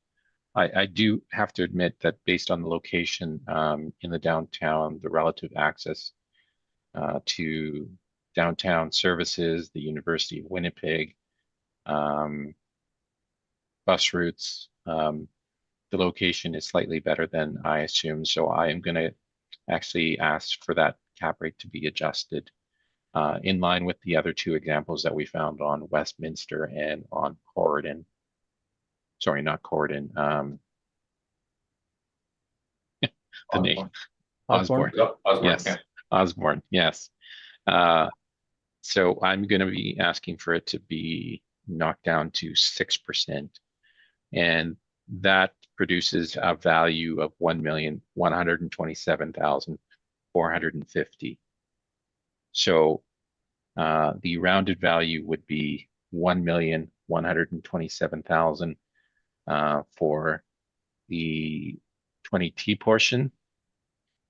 I do have to admit that based on the location in the downtown, the relative access to downtown services, the University of Winnipeg, bus routes. The location is slightly better than I assumed, so I am going to actually ask for that cap rate to be adjusted in line with the other two examples that we found on Westminster and on Corridon. Sorry, not Corridon. The name Osborne? Osborne, Yes, yeah. Osborne. Yes. So I'm going to be asking for it to be knocked down to 6%, and that produces a value of 1,127,450. So the rounded value would be 1,127,000 for the 20T portion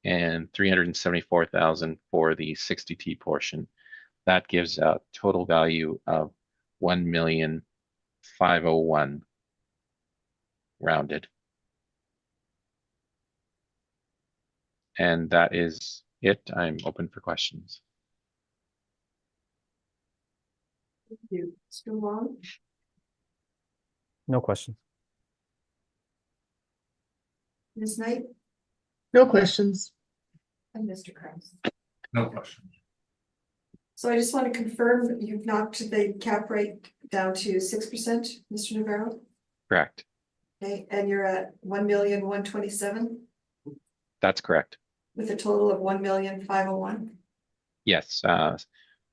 and 374,000 for the 60T portion. That gives a total value of 1,501,000 rounded. And that is it. I'm open for questions. Thank you. Mr. Wong, No questions. Ms. Knight, No questions. and Mr. Kraus. No question. So I just want to confirm that you've knocked the cap rate down to 6%, Mr. Navarro? Correct. Okay, and you're at 1,127,000 That's correct. with a total of 1,501,000. Yes,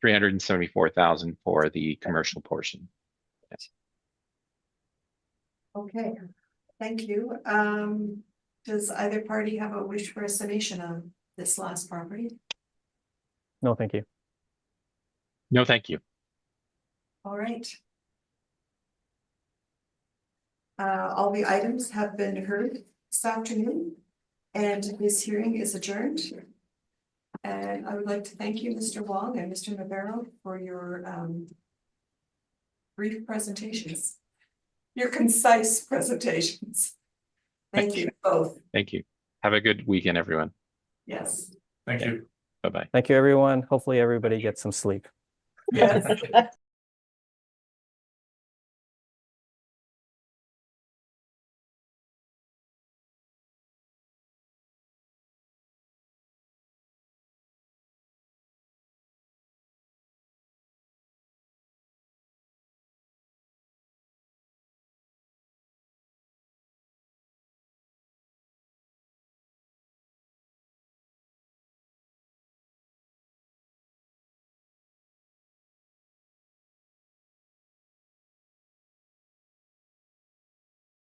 374,000 for the commercial portion. Okay, thank you. Does either party have a wish for a summation on this last property? No, thank you. No, thank you. All right. All the items have been heard this afternoon, and this hearing is adjourned. And I would like to thank you, Mr. Wong and Mr. Navarro, for your brief presentations, your concise presentations. Thank you both. Thank you. Have a good weekend, everyone. Yes. Thank you. Bye-bye. Thank you, everyone. Hopefully everybody gets some sleep. Yes.